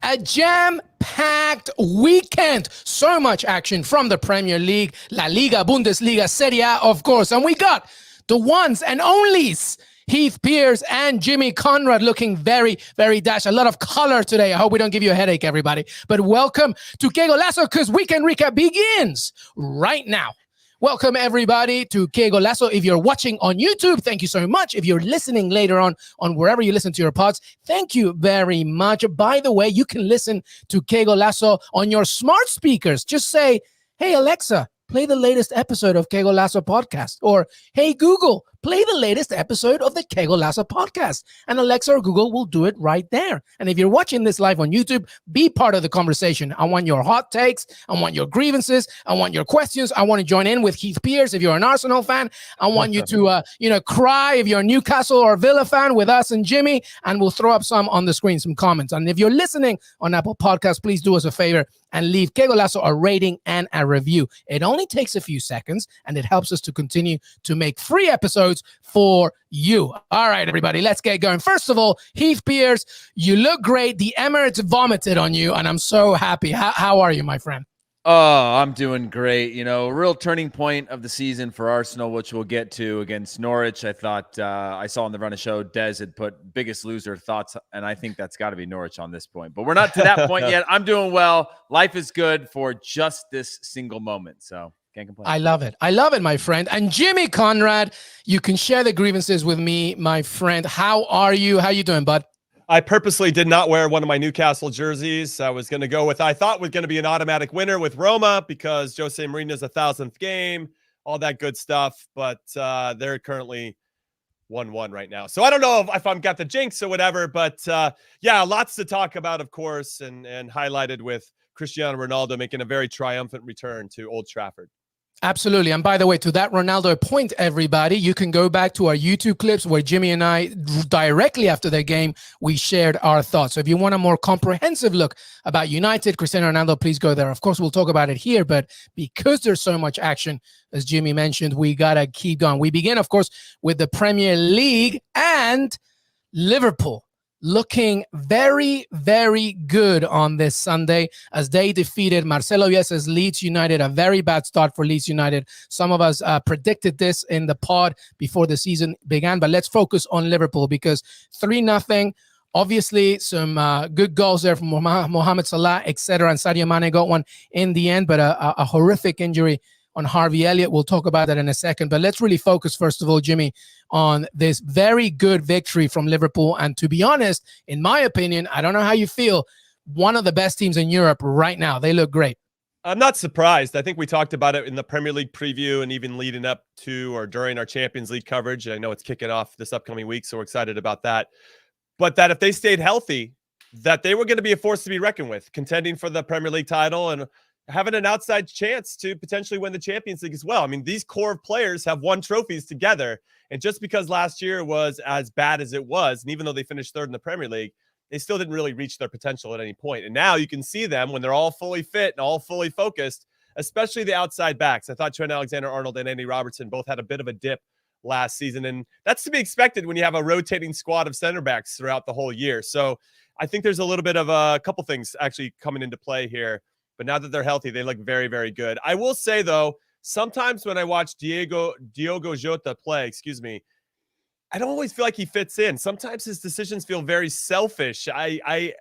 A jam-packed weekend. So much action from the Premier League, La Liga, Bundesliga, Serie A, of course. And we got the ones and onlys, Heath Pearce and Jimmy Conrad, looking very, very dash. A lot of color today. I hope we don't give you a headache, everybody. But welcome to Que Golazo, because Weekend Recap begins right now. Welcome, everybody, to Que Golazo. If you're watching on YouTube, thank you so much. If you're listening later on wherever you listen to your pods, thank you very much. By the way, you can listen to Que Golazo on your smart speakers. Just say, hey, Alexa, play the latest episode of Que Golazo podcast. Or, hey, Google, play the latest episode of the Que Golazo podcast. And Alexa or Google will do it right there. And if you're watching this live on YouTube, be part of the conversation. I want your hot takes. I want your grievances. I want your questions. I want to join in with Heath Pearce if you're an Arsenal fan. I want you to, cry if you're a Newcastle or Villa fan with us and Jimmy. And we'll throw up some on the screen, some comments. And if you're listening on Apple Podcasts, please do us a favor and leave Que Golazo a rating and a review. It only takes a few seconds, and it helps us to continue to make free episodes for you. All right, everybody, let's get going. First of all, Heath Pearce, you look great. The Emirates vomited on you, and I'm so happy. How are you, my friend? Oh, I'm doing great. You know, a real turning point of the season for Arsenal, which we'll get to against Norwich. I thought I saw on the run of show, Des had put biggest loser thoughts, and I think that's got to be Norwich on this point. But we're not to that point yet. I'm doing well. Life is good for just this single moment. So can't complain. I love it. I love it, my friend. And Jimmy Conrad, you can share the grievances with me, my friend. How are you? How you doing, bud? I purposely did not wear one of my Newcastle jerseys. I was going to go with, I thought was going to be an automatic winner with Roma because Jose Mourinho's 1,000th game, all that good stuff. But they're currently 1-1 right now. So I don't know if I'm got the jinx or whatever, but yeah, lots to talk about, of course, and highlighted with Cristiano Ronaldo making a very triumphant return to Old Trafford. Absolutely. And by the way, to that Ronaldo point, everybody, you can go back to our YouTube clips where Jimmy and I, directly after the game, we shared our thoughts. So if you want a more comprehensive look about United, Cristiano Ronaldo, please go there. Of course, we'll talk about it here, but because there's so much action, as Jimmy mentioned, we got to keep going. We begin, of course, with the Premier League and Liverpool. Looking very, very good on this Sunday as they defeated Marcelo Bielsa's Leeds United. A very bad start for Leeds United. Some of us predicted this in the pod before the season began, but let's focus on Liverpool because 3-0. Obviously, some good goals there from Mohamed Salah, etc. And Sadio Mane got one in the end, but a horrific injury on Harvey Elliott. We'll talk about that in a second. But let's really focus, first of all, Jimmy, on this very good victory from Liverpool. And to be honest, in my opinion, I don't know how you feel, one of the best teams in Europe right now. They look great. I'm not surprised. I think we talked about it in the Premier League preview and even leading up to or during our Champions League coverage. I know it's kicking off this upcoming week, so we're excited about that. But that if they stayed healthy, that they were going to be a force to be reckoned with, contending for the Premier League title and having an outside chance to potentially win the Champions League as well. I mean, these core players have won trophies together. And just because last year was as bad as it was, and even though they finished third in the Premier League, they still didn't really reach their potential at any point. And now you can see them when they're all fully fit and all fully focused, especially the outside backs. I thought Trent Alexander-Arnold and Andy Robertson both had a bit of a dip last season. And that's to be expected when you have a rotating squad of center backs throughout the whole year. So I think there's a little bit of a couple things actually coming into play here. But now that they're healthy, they look very, very good. I will say, though, sometimes when I watch Diogo Jota play, I don't always feel like he fits in. Sometimes his decisions feel very selfish. I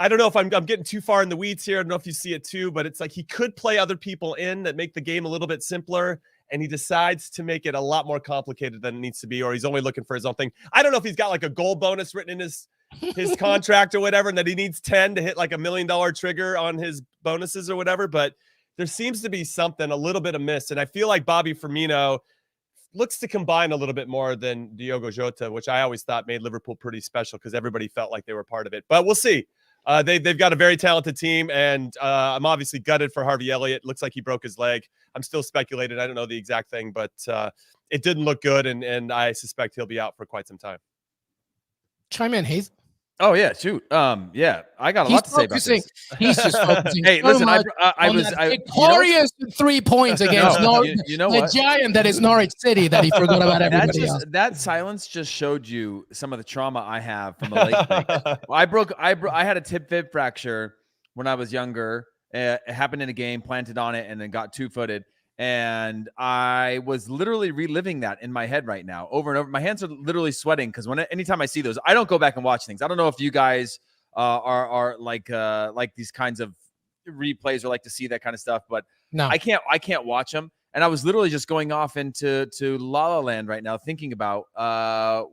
don't know if I'm getting too far in the weeds here. I don't know if you see it too, but it's like he could play other people in that make the game a little bit simpler, and he decides to make it a lot more complicated than it needs to be, or he's only looking for his own thing. I don't know if he's got like a goal bonus written in his contract or whatever, and that he needs 10 to hit like $1 million trigger on his bonuses or whatever, but there seems to be something a little bit amiss. And I feel like Bobby Firmino looks to combine a little bit more than Diogo Jota, which I always thought made Liverpool pretty special because everybody felt like they were part of it. But we'll see. They've got a very talented team, and I'm obviously gutted for Harvey Elliott. Looks like he broke his leg. I'm still speculating. I don't know the exact thing, but it didn't look good, and I suspect he'll be out for quite some time. Chime in, Heath. Oh yeah, shoot. Yeah, I got a lot to say about this. He's just focusing. Hey, so listen, much I on was that you know victorious 3 points against No, Norwich, you know the what? giant that is Norwich City, that he forgot about everybody else. That silence just showed you some of the trauma I have from the leg breaks. I had a tib fib fracture when I was younger. It happened in a game, planted on it, and then got 2-footed. And I was literally reliving that in my head right now, over and over. My hands are literally sweating because anytime I see those, I don't go back and watch things. I don't know if you guys are like these kinds of replays or like to see that kind of stuff, but No. I can't watch them. And I was literally just going off into La La Land right now, thinking about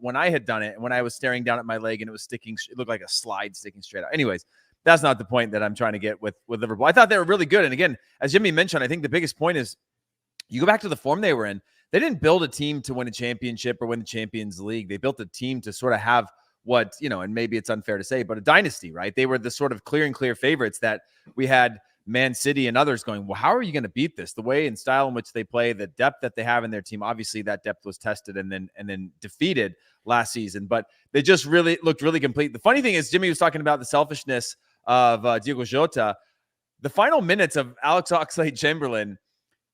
when I had done it and when I was staring down at my leg and it was sticking. It looked like a slide sticking straight out. Anyways, that's not the point that I'm trying to get with Liverpool. I thought they were really good. And again, as Jimmy mentioned, I think the biggest point is you go back to the form they were in. They didn't build a team to win a championship or win the Champions League. They built a team to sort of have what, and maybe it's unfair to say, but a dynasty, right? They were the sort of clear favorites that we had Man City and others going, well, how are you going to beat this? The way and style in which they play, the depth that they have in their team. Obviously, that depth was tested and then defeated last season, but they just really looked really complete. The funny thing is, Jimmy was talking about the selfishness of Diogo Jota. The final minutes of Alex Oxlade-Chamberlain,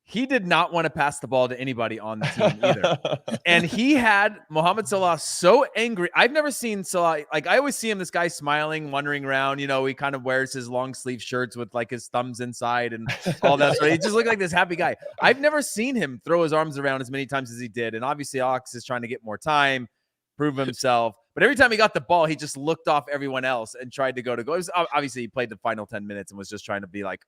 he did not want to pass the ball to anybody on the team either. And he had Mohamed Salah so angry. I've never seen Salah. Like, I always see him, this guy smiling, wandering around. He kind of wears his long sleeve shirts with like his thumbs inside and all that. So he just looked like this happy guy. I've never seen him throw his arms around as many times as he did. And obviously Ox is trying to get more time, prove himself. But every time he got the ball, he just looked off everyone else and tried to go to goal. Obviously, he played the final 10 minutes and was just trying to be like,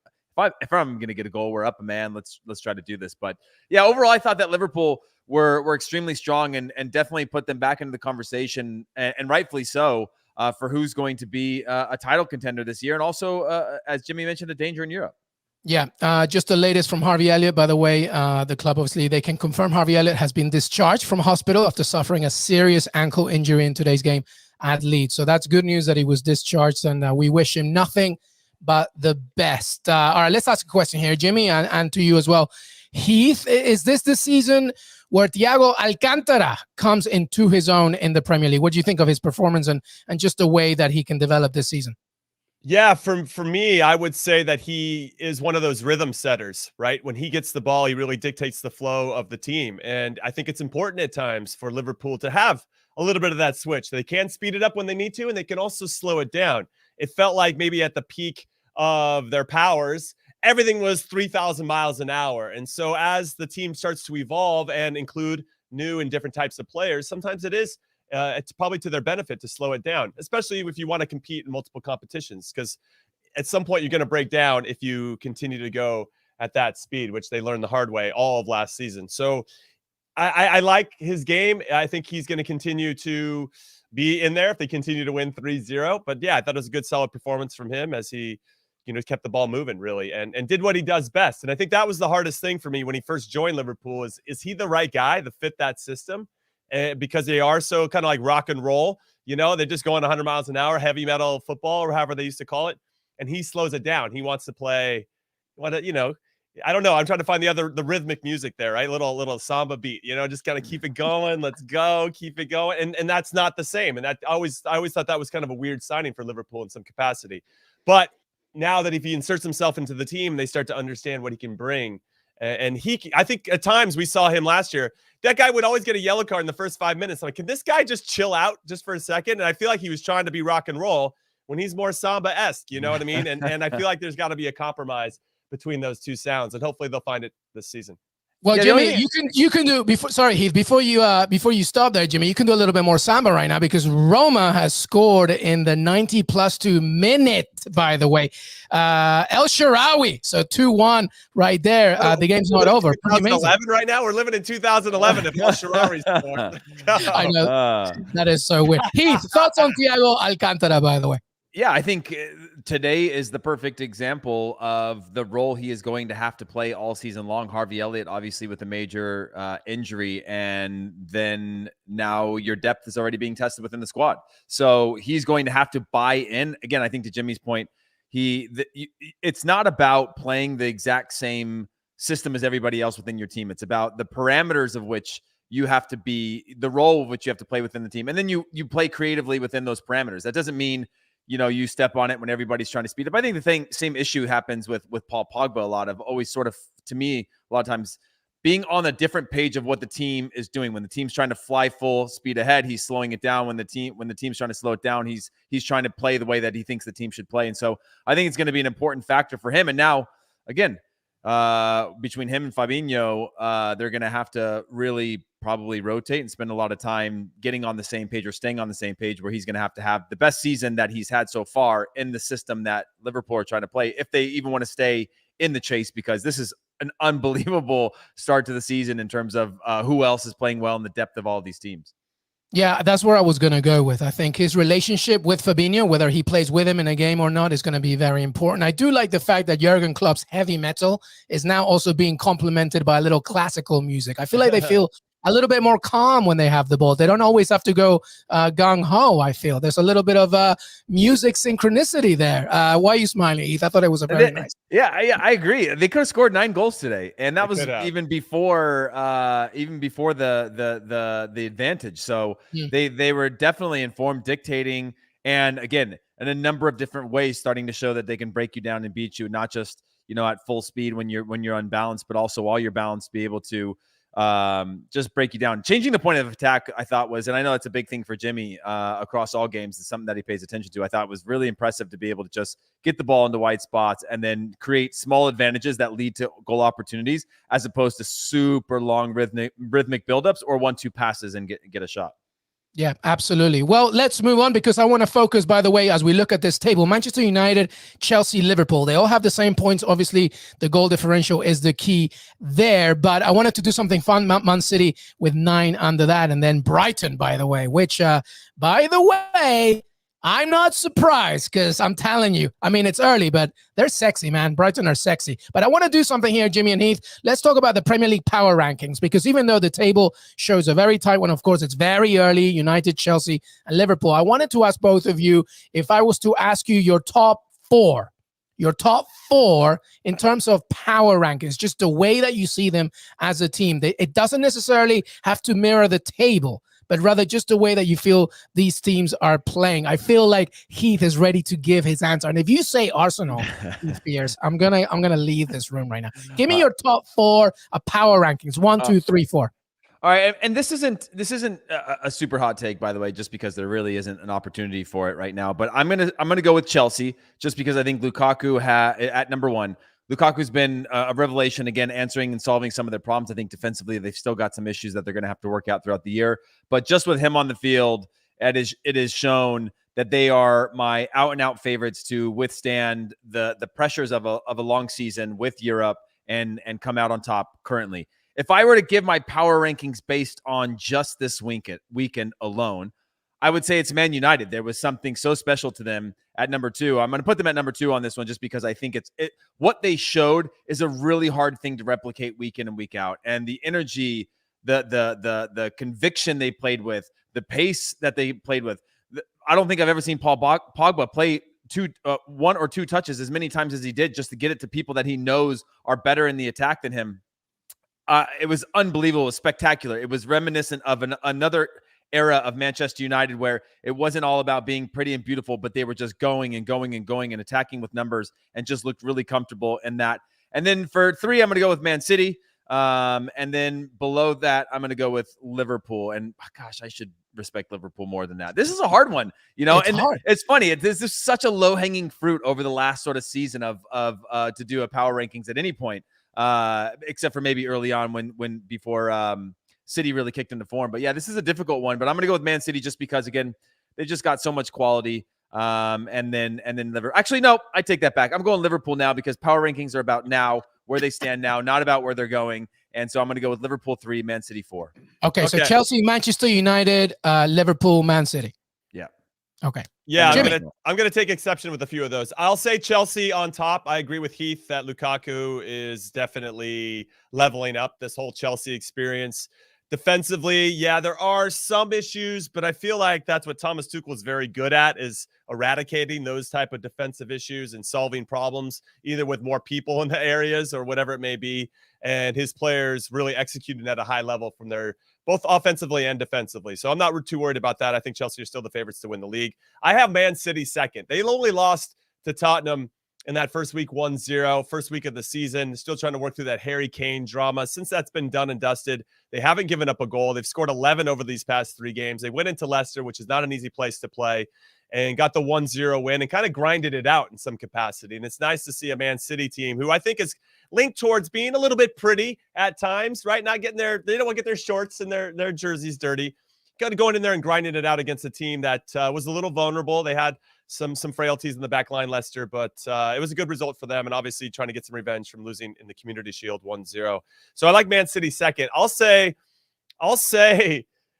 if I'm going to get a goal, we're up a man. Let's try to do this. But yeah, overall, I thought that Liverpool were extremely strong and definitely put them back into the conversation, and rightfully so, for who's going to be a title contender this year. And also, as Jimmy mentioned, a danger in Europe. Yeah, just the latest from Harvey Elliott, by the way. The club, obviously, they can confirm Harvey Elliott has been discharged from hospital after suffering a serious ankle injury in today's game at Leeds. So that's good news that he was discharged, and we wish him nothing but the best. All right, let's ask a question here, Jimmy, and to you as well. Heath, is this the season where Thiago Alcantara comes into his own in the Premier League? What do you think of his performance and just the way that he can develop this season? Yeah, for me, I would say that he is one of those rhythm setters, right? When he gets the ball, he really dictates the flow of the team. And I think it's important at times for Liverpool to have a little bit of that switch. They can speed it up when they need to, and they can also slow it down. It felt like maybe at the peak of their powers, everything was 3,000 miles an hour. And so as the team starts to evolve and include new and different types of players, sometimes it's probably to their benefit to slow it down, especially if you want to compete in multiple competitions, because at some point you're going to break down if you continue to go at that speed, which they learned the hard way all of last season. So I like his game. I think he's going to continue to be in there if they continue to win 3-0. But yeah, I thought it was a good, solid performance from him as he kept the ball moving really and did what he does best. And I think that was the hardest thing for me when he first joined Liverpool is he the right guy to fit that system? Because they are so kind of like rock and roll, they're just going 100 miles an hour, heavy metal football or however they used to call it. And he slows it down. He wants to play I don't know. I'm trying to find the rhythmic music there, right? Little samba beat, just kind of keep it going. Let's go, keep it going. And that's not the same. And I always thought that was kind of a weird signing for Liverpool in some capacity. But now that if he inserts himself into the team, they start to understand what he can bring. And I think at times we saw him last year, that guy would always get a yellow card in the first 5 minutes. I'm like, can this guy just chill out just for a second? And I feel like he was trying to be rock and roll when he's more samba-esque, you know what I mean? And I feel like there's got to be a compromise between those two sounds, and hopefully they'll find it this season. Well, Jimmy, you can do Heath, before you stop there, Jimmy, you can do a little bit more samba right now because Roma has scored in the 90+2 minute, by the way. El Shaarawy, so 2-1 right there. The game's not over. 2011 right now? We're living in 2011 if El Shaarawy's scored. I know. That is so weird. Heath, thoughts on Thiago Alcantara, by the way? Yeah, I think today is the perfect example of the role he is going to have to play all season long. Harvey Elliott, obviously, with a major injury, and then now your depth is already being tested within the squad. So he's going to have to buy in. Again, I think to Jimmy's point, it's not about playing the exact same system as everybody else within your team. It's about the parameters of which you have to be the role of which you have to play within the team. And then you play creatively within those parameters. That doesn't mean, you step on it when everybody's trying to speed up. I think the same issue happens with Paul Pogba a lot of, always sort of, to me, a lot of times being on a different page of what the team is doing. When the team's trying to fly full speed ahead, he's slowing it down. When the team's trying to slow it down, he's trying to play the way that he thinks the team should play. And so I think it's going to be an important factor for him. And now, again, between him and Fabinho, they're going to have to really probably rotate and spend a lot of time getting on the same page or staying on the same page, where he's going to have the best season that he's had so far in the system that Liverpool are trying to play, if they even want to stay in the chase, because this is an unbelievable start to the season in terms of who else is playing well in the depth of all of these teams. Yeah, that's where I was going to go with. I think his relationship with Fabinho, whether he plays with him in a game or not, is going to be very important. I do like the fact that Jurgen Klopp's heavy metal is now also being complemented by a little classical music. I feel like they feel a little bit more calm when they have the ball. They don't always have to go gung-ho, I feel. There's a little bit of music synchronicity there. Why are you smiling, Heath? I thought it was a very nice. Yeah, I agree. They could have scored 9 goals today, and that was even before the advantage. So they were definitely informed, dictating, and again, in a number of different ways, starting to show that they can break you down and beat you, not just at full speed when you're unbalanced, but also while you're balanced, be able to just break you down. Changing the point of attack, I thought was, and I know it's a big thing for Jimmy across all games, it's something that he pays attention to. I thought it was really impressive to be able to just get the ball into wide spots and then create small advantages that lead to goal opportunities, as opposed to super long rhythmic buildups or 1-2 passes and get a shot. Yeah, absolutely. Well, let's move on, because I want to focus, by the way, as we look at this table, Manchester United, Chelsea, Liverpool, they all have the same points. Obviously, the goal differential is the key there, but I wanted to do something fun. Man City with 9 under that, and then Brighton, by the way, which, by the way, I'm not surprised, because I'm telling you, I mean, it's early, but they're sexy, man. Brighton are sexy. But I want to do something here, Jimmy and Heath. Let's talk about the Premier League power rankings, because even though the table shows a very tight one, of course, it's very early, United, Chelsea, and Liverpool. I wanted to ask both of you, if I was to ask you your top four in terms of power rankings, just the way that you see them as a team. It doesn't necessarily have to mirror the table, but rather just the way that you feel these teams are playing. I feel like Heath is ready to give his answer. And if you say Arsenal, Heath Pearce, I'm gonna leave this room right now. Give me your top 4 power rankings. 1, 2, 3, 4. All right, and this isn't a super hot take, by the way, just because there really isn't an opportunity for it right now. But I'm gonna go with Chelsea, just because I think Lukaku at number 1. Lukaku's been a revelation, again, answering and solving some of their problems. I think defensively, they've still got some issues that they're going to have to work out throughout the year. But just with him on the field, it is shown that they are my out-and-out favorites to withstand the pressures of a long season with Europe and come out on top currently. If I were to give my power rankings based on just this weekend alone, I would say it's Man United. There was something so special to them at number 2. I'm going to put them at number 2 on this one, just because I think what they showed is a really hard thing to replicate week in and week out. And the energy, the conviction they played with, the pace that they played with. I don't think I've ever seen Paul Pogba play 1 or 2 touches as many times as he did, just to get it to people that he knows are better in the attack than him. It was unbelievable. It was spectacular. It was reminiscent of another era of Manchester United, where it wasn't all about being pretty and beautiful, but they were just going and going and going and attacking with numbers, and just looked really comfortable in that. And then for 3, I'm going to go with Man City. And then below that, I'm going to go with Liverpool. And gosh, I should respect Liverpool more than that. This is a hard one, It's hard. It's funny. This is such a low hanging fruit over the last sort of season of to do a power rankings at any point, except for maybe early on before City really kicked into form. But yeah, this is a difficult one, but I'm going to go with Man City, just because, again, they just got so much quality. And then Liverpool. Actually, no, I take that back. I'm going Liverpool now, because power rankings are about now, where they stand now, not about where they're going. And so I'm going to go with Liverpool 3, Man City 4. Okay. So Chelsea, Manchester United, Liverpool, Man City. Yeah. Okay. Yeah, I'm gonna take exception with a few of those. I'll say Chelsea on top. I agree with Heath that Lukaku is definitely leveling up this whole Chelsea experience. Defensively, yeah, there are some issues, but I feel like that's what Thomas Tuchel is very good at, is eradicating those type of defensive issues and solving problems, either with more people in the areas or whatever it may be. And his players really executing at a high level from their both offensively and defensively. So I'm not too worried about that. I think Chelsea are still the favorites to win the league. I have Man City second. They only lost to Tottenham in that first week 1-0, first week of the season. Still trying to work through that Harry Kane drama. Since that's been done and dusted, they haven't given up a goal. They've scored 11 over these past 3 games. They went into Leicester, which is not an easy place to play, and got the 1-0 win and kind of grinded it out in some capacity. And it's nice to see a Man City team who I think is linked towards being a little bit pretty at times, right? Not getting they don't want to get their shorts and their jerseys dirty. Kind of going in there and grinding it out against a team that was a little vulnerable. They had some frailties in the back line, Leicester, but it was a good result for them, and obviously trying to get some revenge from losing in the Community Shield 1-0. So I like Man City second. I'll say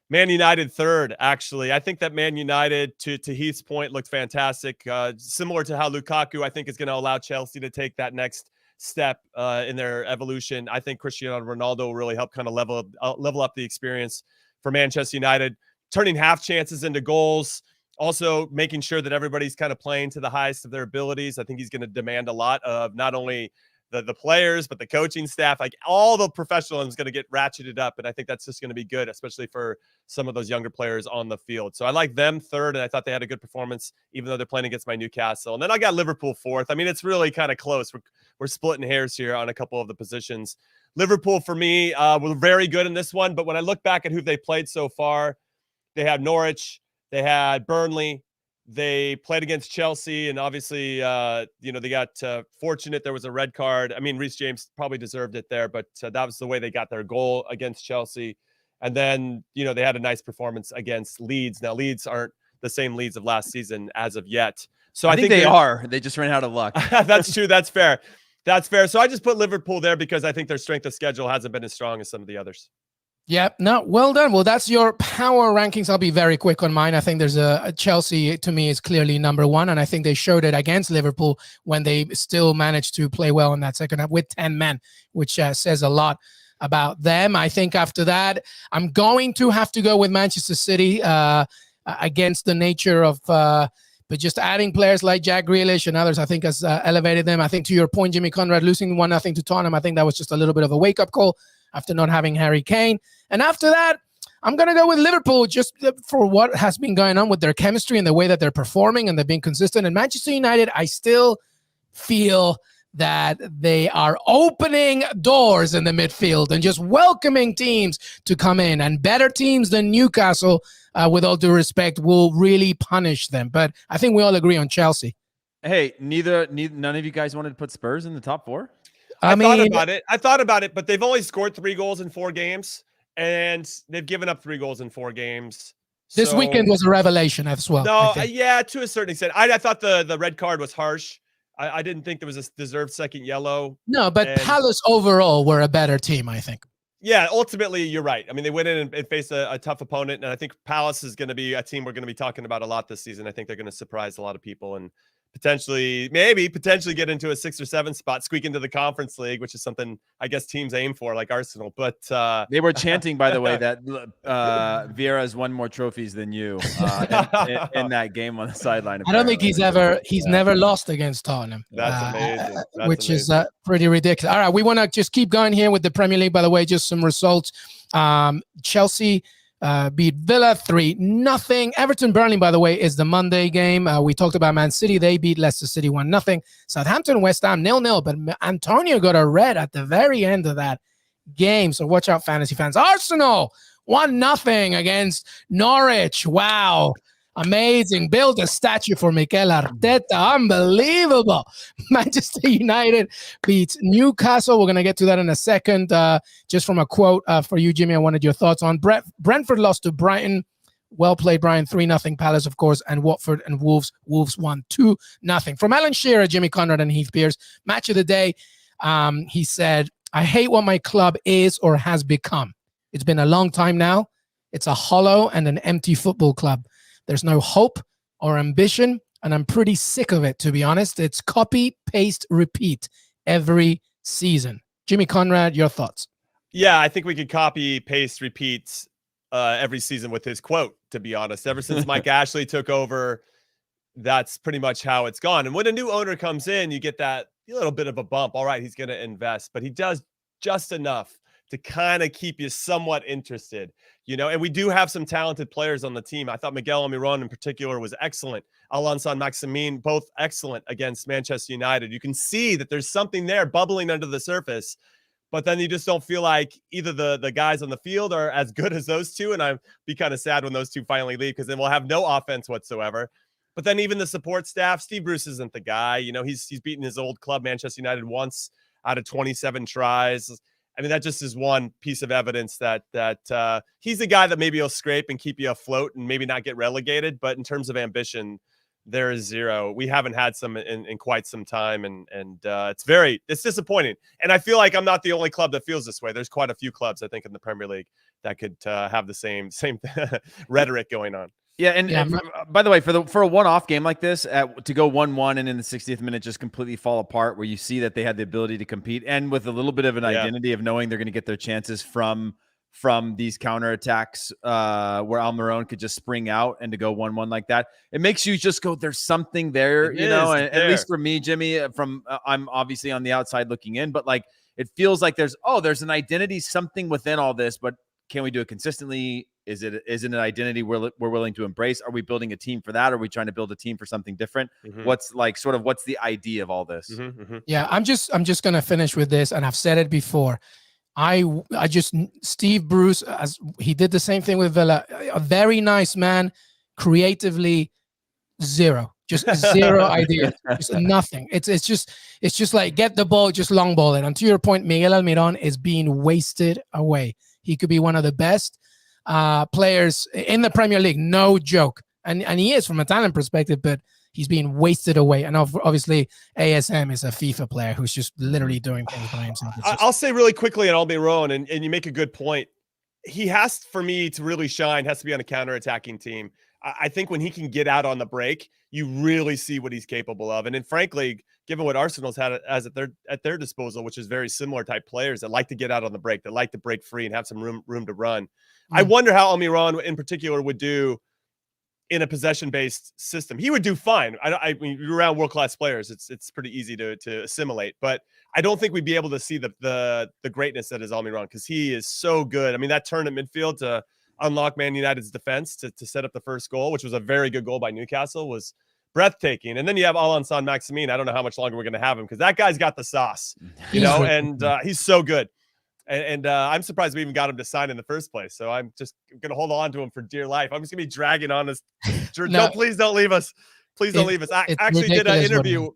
Man United third, actually. I think that Man United, to Heath's point, looked fantastic. Similar to how Lukaku, I think, is going to allow Chelsea to take that next step in their evolution. I think Cristiano Ronaldo will really help kind of level up the experience for Manchester United, turning half chances into goals. Also making sure that everybody's kind of playing to the highest of their abilities. I think he's going to demand a lot of not only the players, but the coaching staff. Like, all the professionalism is going to get ratcheted up. And I think that's just going to be good, especially for some of those younger players on the field. So I like them third, and I thought they had a good performance, even though they're playing against my Newcastle. And then I got Liverpool fourth. I mean, it's really kind of close. We're splitting hairs here on a couple of the positions. Liverpool, for me, were very good in this one. But when I look back at who they played so far, they had Norwich, they had Burnley, they played against Chelsea, and obviously, they got fortunate. There was a red card. I mean, Reece James probably deserved it there, but that was the way they got their goal against Chelsea. And then, they had a nice performance against Leeds. Now, Leeds aren't the same Leeds of last season as of yet. So I think they are. They just ran out of luck. That's true. That's fair. That's fair. So I just put Liverpool there because I think their strength of schedule hasn't been as strong as some of the others. Yep. No, well done. Well, that's your power rankings. I'll be very quick on mine. I think there's a Chelsea, to me, is clearly number one. And I think they showed it against Liverpool when they still managed to play well in that second half with 10 men, which says a lot about them. I think after that, I'm going to have to go with Manchester City against the nature of, but just adding players like Jack Grealish and others, I think, has elevated them. I think, to your point, Jimmy Conrad losing 1-0 to Tottenham, I think that was just a little bit of a wake-up call after not having Harry Kane. And after that, I'm going to go with Liverpool just for what has been going on with their chemistry and the way that they're performing, and they've been consistent. And Manchester United, I still feel that they are opening doors in the midfield and just welcoming teams to come in. And better teams than Newcastle, with all due respect, will really punish them. But I think we all agree on Chelsea. Hey, none of you guys wanted to put Spurs in the top 4? I thought about it, but they've only scored 3 goals in 4 games, and they've given up 3 goals in 4 games. This weekend was a revelation as well. No, yeah, to a certain extent. I thought the red card was harsh. I didn't think there was a deserved second yellow. No, but Palace overall were a better team, I think. Yeah, ultimately, you're right. I mean, they went in and faced a tough opponent, and I think Palace is going to be a team we're going to be talking about a lot this season. I think they're going to surprise a lot of people and potentially get into a 6 or 7 spot, squeak into the Conference League, which is something I guess teams aim for, like Arsenal. But they were chanting, by the way, that Vieira has won more trophies than you in that game on the sideline. I don't think he's never lost against Tottenham. That's amazing. Which is pretty ridiculous. All right, we want to just keep going here with the Premier League. By the way, just some results. Chelsea beat Villa 3-0. Everton Burnley, by the way, is the Monday game. We talked about Man City. They beat Leicester City 1-0. Southampton West Ham 0-0. But Antonio got a red at the very end of that game. So watch out, fantasy fans. Arsenal 1-0 against Norwich. Wow. Amazing. Build a statue for Miguel Arteta. Unbelievable. Manchester United beats Newcastle. We're going to get to that in a second. Just from a quote for you, Jimmy, I wanted your thoughts on Brentford lost to Brighton. Well played, Brian. 3-0 Palace, of course, and Watford and Wolves. Wolves won 2-0. From Alan Shearer, Jimmy Conrad and Heath Pearce. Match of the day. He said, I hate what my club is or has become. It's been a long time now. It's a hollow and an empty football club. There's no hope or ambition, and I'm pretty sick of it, to be honest. It's copy, paste, repeat every season. Jimmy Conrad, your thoughts? Yeah, I think we could copy, paste, repeat every season with his quote, to be honest. Ever since Mike Ashley took over, that's pretty much how it's gone. And when a new owner comes in, you get that little bit of a bump. All right, he's going to invest, but he does just enough to kind of keep you somewhat interested, and we do have some talented players on the team. I thought Miguel Almiron in particular was excellent. Elland Road, both excellent against Manchester United. You can see that there's something there bubbling under the surface, but then you just don't feel like either the guys on the field are as good as those two. And I'd be kind of sad when those two finally leave, because then we'll have no offense whatsoever. But then even the support staff, Steve Bruce isn't the guy. He's beaten his old club, Manchester United, once out of 27 tries. I mean, that just is one piece of evidence that he's the guy that maybe he'll scrape and keep you afloat and maybe not get relegated. But in terms of ambition, there is zero. We haven't had some in quite some time, and it's disappointing. And I feel like I'm not the only club that feels this way. There's quite a few clubs, I think, in the Premier League that could have the same rhetoric going on. Yeah, and by the way, for a one-off game like this, to go 1-1 and in the 60th minute just completely fall apart, where you see that they had the ability to compete, and with a little bit of an identity of knowing they're going to get their chances from these counterattacks, where Almiron could just spring out, and to go 1-1 like that, it makes you just go, there's something there, at least for me, Jimmy, I'm obviously on the outside looking in, but like, it feels like there's an identity, something within all this, but can we do it consistently? Is it an identity we're willing to embrace? Are we building a team for that? Are we trying to build a team for something different? Mm-hmm. What's the idea of all this? Mm-hmm, mm-hmm. Yeah, I'm just going to finish with this, and I've said it before. Steve Bruce, as he did the same thing with Villa, a very nice man, creatively zero. Just zero idea, just nothing. It's just like, get the ball, just long ball it. And to your point, Miguel Almiron is being wasted away. He could be one of the best players in the Premier League, no joke. And he is from a talent perspective, but he's being wasted away. And obviously, ASM is a FIFA player who's just literally doing things by himself. I'll say really quickly, and I'll be wrong, and you make a good point. He has, for me to really shine, has to be on a counter-attacking team. I think when he can get out on the break, you really see what he's capable of. And then, frankly, given what Arsenal's had as at their disposal, which is very similar type players that like to get out on the break, that like to break free and have some room to run. I wonder how Almiron in particular would do in a possession-based system. He would do fine. I mean, you're around world-class players. It's pretty easy to assimilate, but I don't think we'd be able to see the greatness that is Almiron, because he is so good. I mean, that turn at midfield to unlock Man United's defense to set up the first goal, which was a very good goal by Newcastle, was breathtaking. And then you have Elland Road. I don't know how much longer we're going to have him, because that guy's got the sauce, and he's so good. And I'm surprised we even got him to sign in the first place. So I'm just going to hold on to him for dear life. I'm just going to be dragging on this. No, please don't leave us. Please don't leave us. I actually did an interview.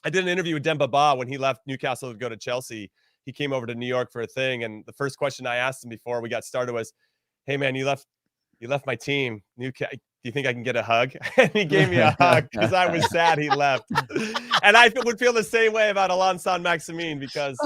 I did an interview with Demba Ba when he left Newcastle to go to Chelsea. He came over to New York for a thing. And the first question I asked him before we got started was, "Hey man, you left my team. Do you think I can get a hug?" And he gave me a hug because I was sad he left. And I would feel the same way about Elland Road because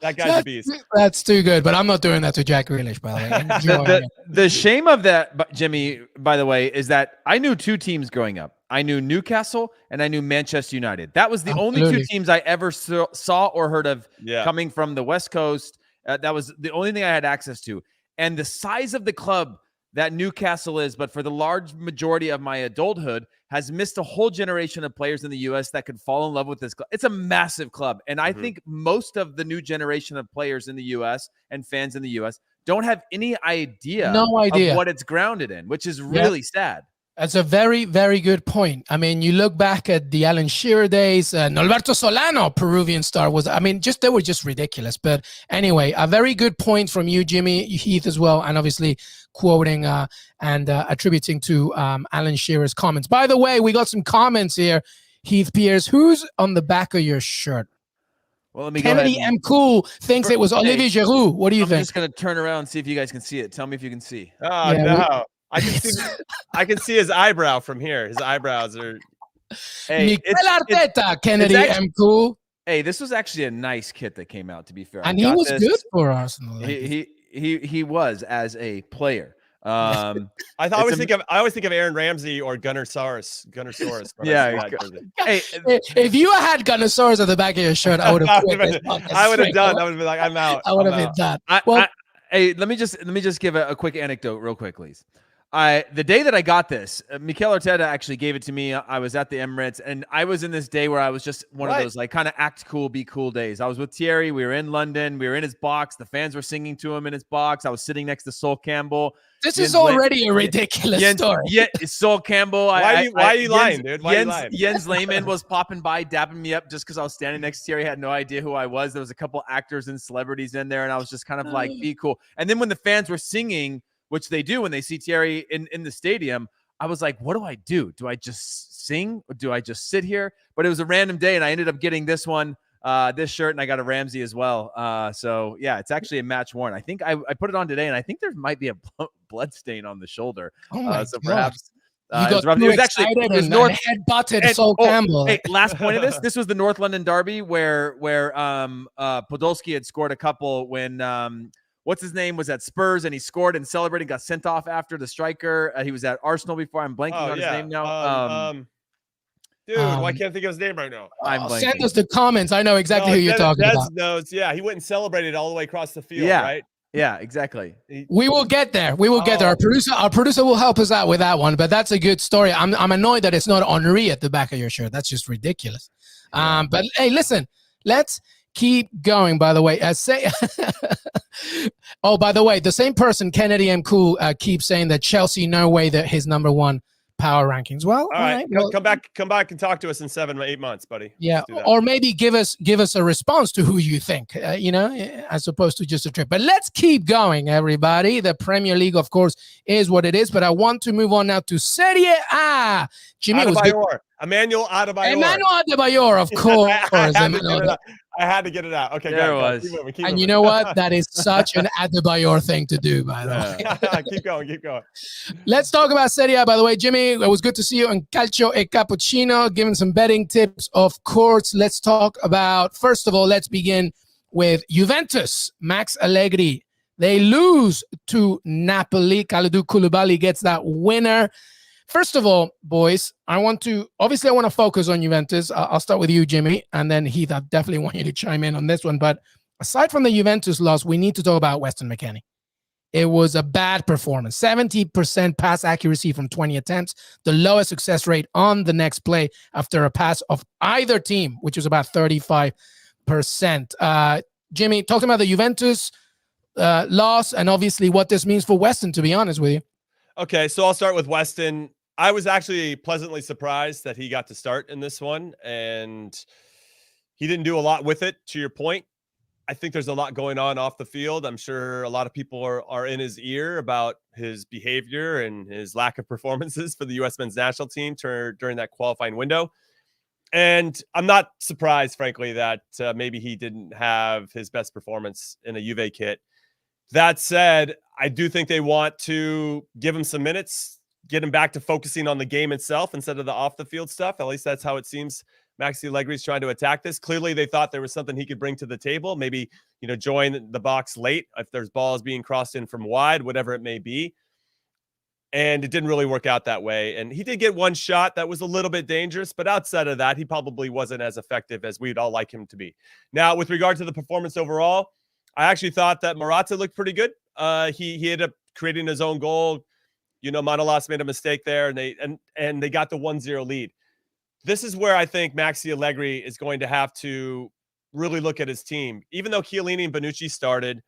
that guy's a beast. That's too good, but I'm not doing that to Jack Grealish, by the way. The shame of that, Jimmy, by the way, is that I knew two teams growing up. I knew Newcastle and I knew Manchester United. That was the only two teams I ever saw or heard of coming from the West Coast. That was the only thing I had access to. And the size of the club that Newcastle is, but for the large majority of my adulthood, has missed a whole generation of players in the U.S. that could fall in love with this club. It's a massive club. And I think most of the new generation of players in the U.S. and fans in the U.S. don't have any idea of what it's grounded in, which is really sad. That's a very, very good point. I mean, you look back at the Alan Shearer days, Norberto Solano, Peruvian star, they were just ridiculous. But anyway, a very good point from you, Jimmy, Heath as well, and obviously quoting and attributing to Alan Shearer's comments. By the way, we got some comments here. Heath Pearce, who's on the back of your shirt? Well, let me Kennedy go ahead. M. Cool thinks it was Olivier Giroud. What do you think? I'm just going to turn around and see if you guys can see it. Tell me if you can see. Oh, no. I can see his eyebrow from here. His eyebrows are. Hey, Miguel Arteta, Kennedy M. Cool. Hey, this was actually a nice kit that came out, to be fair. And he was good for Arsenal. He was as a player. I always think of Aaron Ramsey or Gunnersaurus. Yeah. Hey, if you had Gunnersaurus at the back of your shirt, I would have. I would have done. I would have been like, I'm out. I would have been that. Hey, let me just give a quick anecdote real quick, please. The day that I got this, Mikel Arteta actually gave it to me. I was at the Emirates, and I was in this day where I was just one of those like kind of act cool, be cool days. I was with Thierry. We were in London. We were in his box. The fans were singing to him in his box. I was sitting next to Sol Campbell. This is already a ridiculous story. Yeah, Sol Campbell. Why are you lying, dude? Why are you lying? Jens Lehmann was popping by, dapping me up just because I was standing next to Thierry. Had no idea who I was. There was a couple actors and celebrities in there, and I was just kind of like, be cool. And then when the fans were singing, which they do when they see Thierry in the stadium, I was like, what do I do? Do I just sing or do I just sit here? But it was a random day, and I ended up getting this one, this shirt, and I got a Ramsey as well. So, yeah, it's actually a match worn. I think I put it on today, and I think there might be a blood stain on the shoulder. Oh, my so God. Perhaps it was North head-butted Sol Campbell. Hey, last point of this. This was the North London derby where Podolski had scored a couple when what's his name was at Spurs and he scored and celebrated, got sent off after the striker. He was at Arsenal before. I'm blanking on his name now. Dude, why can't I think of his name right now? Send us the comments. I know exactly who you're talking about. Knows. Yeah, he went and celebrated all the way across the field, right? Yeah, exactly. We will get there. We will get there. Our producer will help us out with that one, but that's a good story. I'm annoyed that it's not Henri at the back of your shirt. That's just ridiculous. But hey, listen, let's keep going, by the way. Oh, by the way, the same person, Kennedy M. Cool, keeps saying that Chelsea, no way that his number one power rankings. Well, all right. Come back and talk to us in 7 or 8 months, buddy. Yeah. Or maybe give us a response to who you think, as opposed to just a trip. But let's keep going, everybody. The Premier League, of course, is what it is. But I want to move on now to Serie A. Jimmy, Emmanuel Adebayor. Emmanuel Adebayor, of course. I had to get it out. Okay, there it was. Keep moving. And you know what? That is such an Adebayor thing to do, by the way. Keep going. Let's talk about Serie A, by the way. Jimmy, it was good to see you on Calcio e Cappuccino, giving some betting tips, of course. Let's talk about, first of all, let's begin with Juventus. Max Allegri. They lose to Napoli. Kalidou Koulibaly gets that winner. First of all, boys, I want to focus on Juventus. I'll start with you, Jimmy, and then Heath, I definitely want you to chime in on this one. But aside from the Juventus loss, we need to talk about Weston McKennie. It was a bad performance. 70% pass accuracy from 20 attempts, the lowest success rate on the next play after a pass of either team, which was about 35%. Jimmy, talk about the Juventus loss and obviously what this means for Weston, to be honest with you. Okay, so I'll start with Weston. I was actually pleasantly surprised that he got to start in this one, and he didn't do a lot with it, to your point. I think there's a lot going on off the field. I'm sure a lot of people are in his ear about his behavior and his lack of performances for the U.S. men's national team during that qualifying window. And I'm not surprised, frankly, that maybe he didn't have his best performance in a Juve kit. That said, I do think they want to give him some minutes, get him back to focusing on the game itself instead of the off-the-field stuff. At least that's how it seems Maxi Allegri's trying to attack this. Clearly, they thought there was something he could bring to the table. Maybe, join the box late if there's balls being crossed in from wide, whatever it may be. And it didn't really work out that way. And he did get one shot that was a little bit dangerous, but outside of that, he probably wasn't as effective as we'd all like him to be. Now, with regard to the performance overall, I actually thought that Morata looked pretty good. He ended up creating his own goal. Manolas made a mistake there, and they got the 1-0 lead. This is where I think Maxi Allegri is going to have to really look at his team. Even though Chiellini and Bonucci started,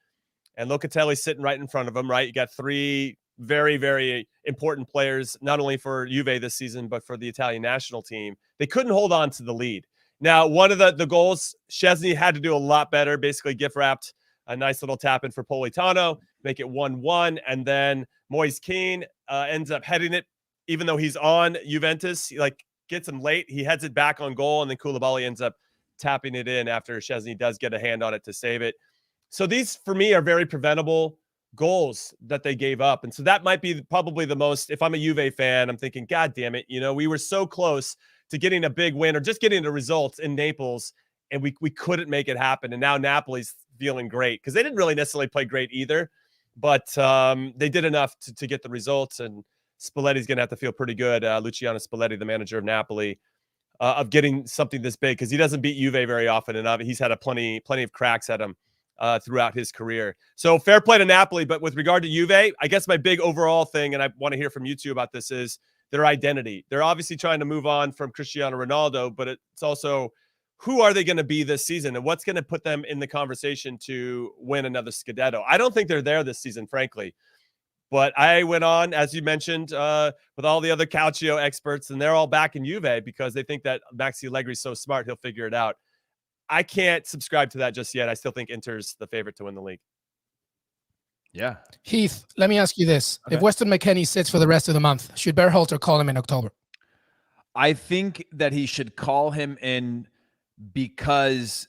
and Locatelli's sitting right in front of him, right? You got three very, very important players, not only for Juve this season, but for the Italian national team. They couldn't hold on to the lead. Now, one of the goals, Szczesny had to do a lot better, basically gift-wrapped a nice little tap in for Politano, make it 1-1. And then Moise Kean ends up heading it, even though he's on Juventus. He gets him late. He heads it back on goal, and then Koulibaly ends up tapping it in after Szczesny does get a hand on it to save it. So these, for me, are very preventable goals that they gave up. And so that might be probably the most, if I'm a Juve fan, I'm thinking, God damn it, we were so close to getting a big win or just getting the results in Naples, and we couldn't make it happen. And now Napoli's feeling great because they didn't really necessarily play great either. but they did enough to get the results. And Spalletti's going to have to feel pretty good. Luciano Spalletti, the manager of Napoli, of getting something this big, because he doesn't beat Juve very often, and he's had plenty of cracks at him throughout his career. So fair play to Napoli. But with regard to Juve, I guess my big overall thing, and I want to hear from you two about this, is their identity. They're obviously trying to move on from Cristiano Ronaldo, but it's also, who are they going to be this season, and what's going to put them in the conversation to win another Scudetto? I don't think they're there this season, frankly. But I went on, as you mentioned, with all the other Calcio experts, and they're all back in Juve because they think that Maxi Allegri is so smart, he'll figure it out. I can't subscribe to that just yet. I still think Inter's the favorite to win the league. Yeah. Heath, let me ask you this. Okay. If Weston McKennie sits for the rest of the month, should Berhalter call him in October? I think that he should call him in because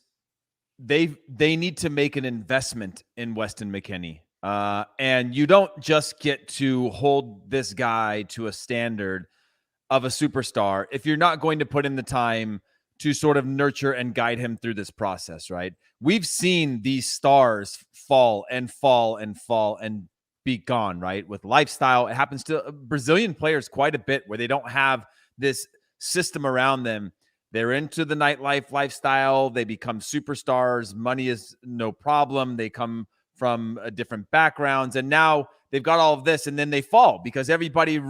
they need to make an investment in Weston McKennie. And you don't just get to hold this guy to a standard of a superstar if you're not going to put in the time to sort of nurture and guide him through this process, right? We've seen these stars fall and fall and fall and be gone, right? With lifestyle, it happens to Brazilian players quite a bit where they don't have this system around them. They're into the nightlife lifestyle. They become superstars. Money is no problem. They come from different backgrounds, and now they've got all of this, and then they fall because everybody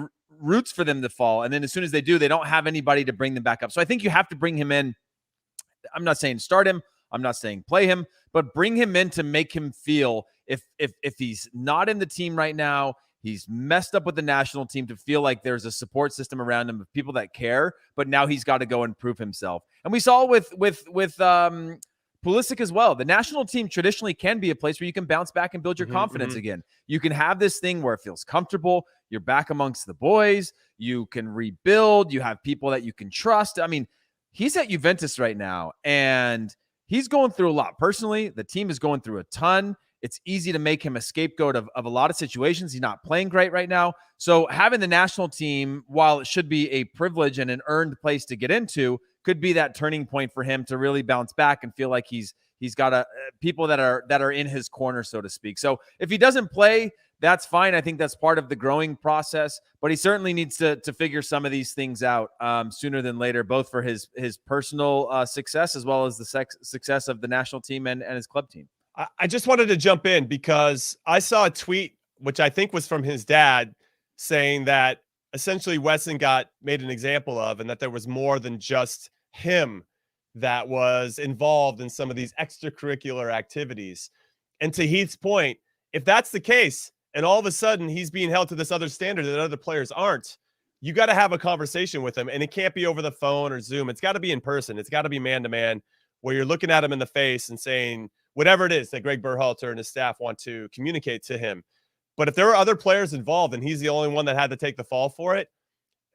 roots for them to fall. And then as soon as they do, they don't have anybody to bring them back up. So I think you have to bring him in. I'm not saying start him. I'm not saying play him, but bring him in to make him feel if he's not in the team right now, he's messed up with the national team, to feel like there's a support system around him of people that care, but now he's got to go and prove himself. And we saw with Pulisic as well. The national team traditionally can be a place where you can bounce back and build your confidence again. You can have this thing where it feels comfortable. You're back amongst the boys. You can rebuild. You have people that you can trust. I mean, he's at Juventus right now, and he's going through a lot personally. The team is going through a ton. It's easy to make him a scapegoat of a lot of situations. He's not playing great right now. So having the national team, while it should be a privilege and an earned place to get into, could be that turning point for him to really bounce back and feel like he's got people that are in his corner, so to speak. So if he doesn't play, that's fine. I think that's part of the growing process, but he certainly needs to figure some of these things out sooner than later, both for his personal success as well as the success of the national team and his club team. I just wanted to jump in because I saw a tweet, which I think was from his dad, saying that essentially Weston made an example of, and that there was more than just him that was involved in some of these extracurricular activities. And to Heath's point, if that's the case, and all of a sudden he's being held to this other standard that other players aren't, you got to have a conversation with him. And it can't be over the phone or Zoom. It's got to be in person. It's got to be man-to-man, where you're looking at him in the face and saying whatever it is that Greg Berhalter and his staff want to communicate to him. But if there are other players involved and he's the only one that had to take the fall for it,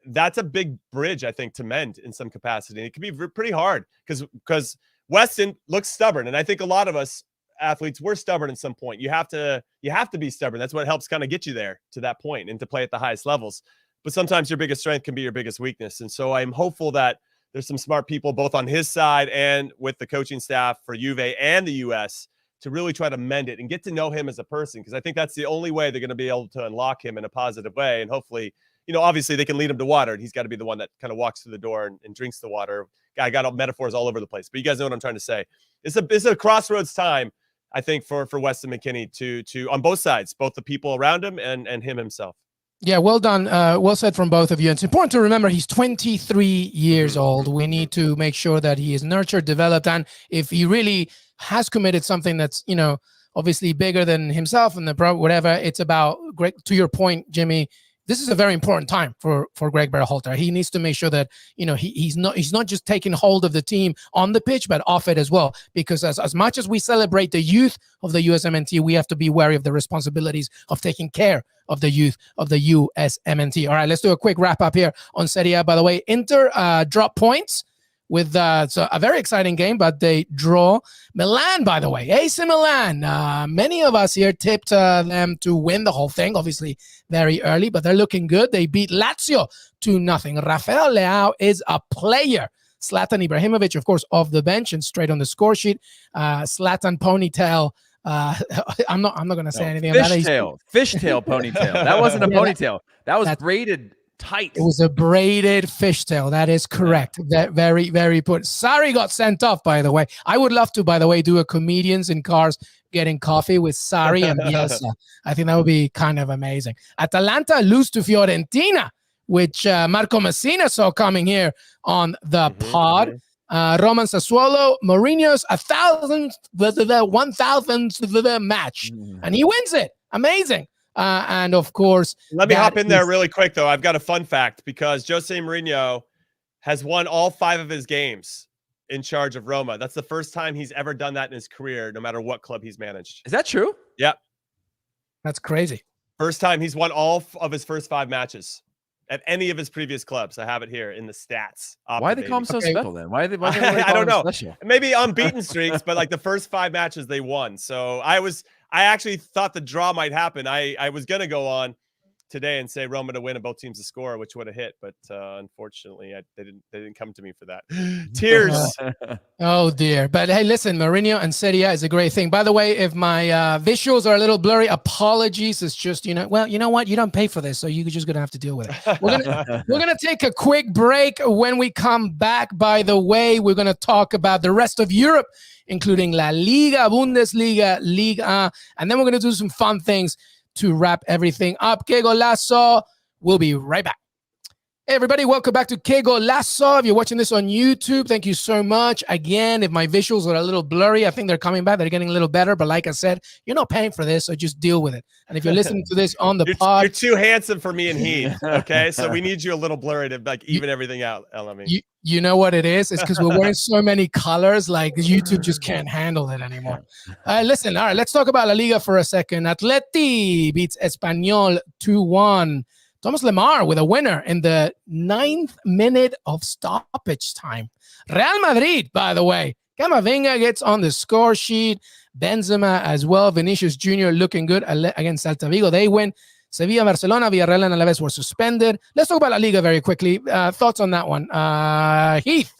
that's a big bridge, I think, to mend in some capacity. And it can be pretty hard because Weston looks stubborn. And I think a lot of us athletes, we're stubborn at some point. You have to be stubborn. That's what helps kind of get you there to that point and to play at the highest levels. But sometimes your biggest strength can be your biggest weakness. And so I'm hopeful that there's some smart people both on his side and with the coaching staff for Juve and the US to really try to mend it and get to know him as a person, because I think that's the only way they're going to be able to unlock him in a positive way. And hopefully, obviously they can lead him to water, and he's got to be the one that kind of walks through the door and drinks the water. I got metaphors all over the place, but you guys know what I'm trying to say. It's a crossroads time, I think, for Weston McKennie to on both sides, both the people around him and him himself. Yeah, well done. Well said from both of you. It's important to remember he's 23 years old. We need to make sure that he is nurtured, developed, and if he really has committed something that's, obviously bigger than himself and whatever, it's about, Greg, to your point, Jimmy, this is a very important time for Greg Berhalter. He needs to make sure that, he's not just taking hold of the team on the pitch, but off it as well. Because as much as we celebrate the youth of the USMNT, we have to be wary of the responsibilities of taking care of the youth of the USMNT. All right, let's do a quick wrap up here on Serie A. By the way, Inter drop points with so a very exciting game, but they draw. Milan, by the way, AC Milan. Many of us here tipped them to win the whole thing, obviously very early, but they're looking good. They beat Lazio 2-0. Rafael Leao is a player. Zlatan Ibrahimovic, of course, off the bench and straight on the score sheet. Zlatan Ponytail I'm not going to say anything about it. Fishtail ponytail. That wasn't a ponytail. That was braided tight. It was a braided fishtail. That is correct. That very, very put. Sarri got sent off, by the way. I would love to, by the way, do a comedians in cars getting coffee with Sarri and Bielsa. I think that would be kind of amazing. Atalanta lose to Fiorentina, which Marco Messina saw coming here on the pod. Roman Sassuolo, Mourinho's 1,000th match, and he wins it. Amazing. And of course, let me hop in there really quick, though. I've got a fun fact because Jose Mourinho has won all 5 of his games in charge of Roma. That's the first time he's ever done that in his career, no matter what club he's managed. Is that true? Yeah. That's crazy. First time he's won all of his first 5 matches at any of his previous clubs. I have it here in the stats. Why they call him so special then? Why they I don't know. Special? Maybe unbeaten streaks, but like the first 5 matches they won. So I actually thought the draw might happen. I was going to go on today and say Roma to win and both teams to score, which would have hit. But unfortunately, they didn't come to me for that. Tears. Oh, dear. But hey, listen, Mourinho and Serie A is a great thing. By the way, if my visuals are a little blurry, apologies. It's just, well, you know what? You don't pay for this, so you're just going to have to deal with it. We're gonna take a quick break. When we come back, by the way, we're going to talk about the rest of Europe, including La Liga, Bundesliga, Ligue 1, and then we're going to do some fun things to wrap everything up. Que Golazo. We'll be right back. Hey, everybody. Welcome back to Que Golazo. If you're watching this on YouTube, thank you so much. Again, if my visuals are a little blurry, I think they're coming back. They're getting a little better. But like I said, you're not paying for this, so just deal with it. And if you're listening to this on the pod. You're too handsome for me and Heath, okay? So we need you a little blurry to like even everything out, LME. You know what it is? It's because we're wearing so many colors, like YouTube just can't handle it anymore. Listen, all right, let's talk about La Liga for a second. Atleti beats Espanyol 2-1. Thomas Lemar with a winner in the 9th minute of stoppage time. Real Madrid, by the way, Camavinga gets on the score sheet. Benzema as well. Vinicius Jr. looking good against Celta Vigo. They win. Sevilla, Barcelona, Villarreal, and Alaves were suspended. Let's talk about La Liga very quickly. Thoughts on that one? Heath?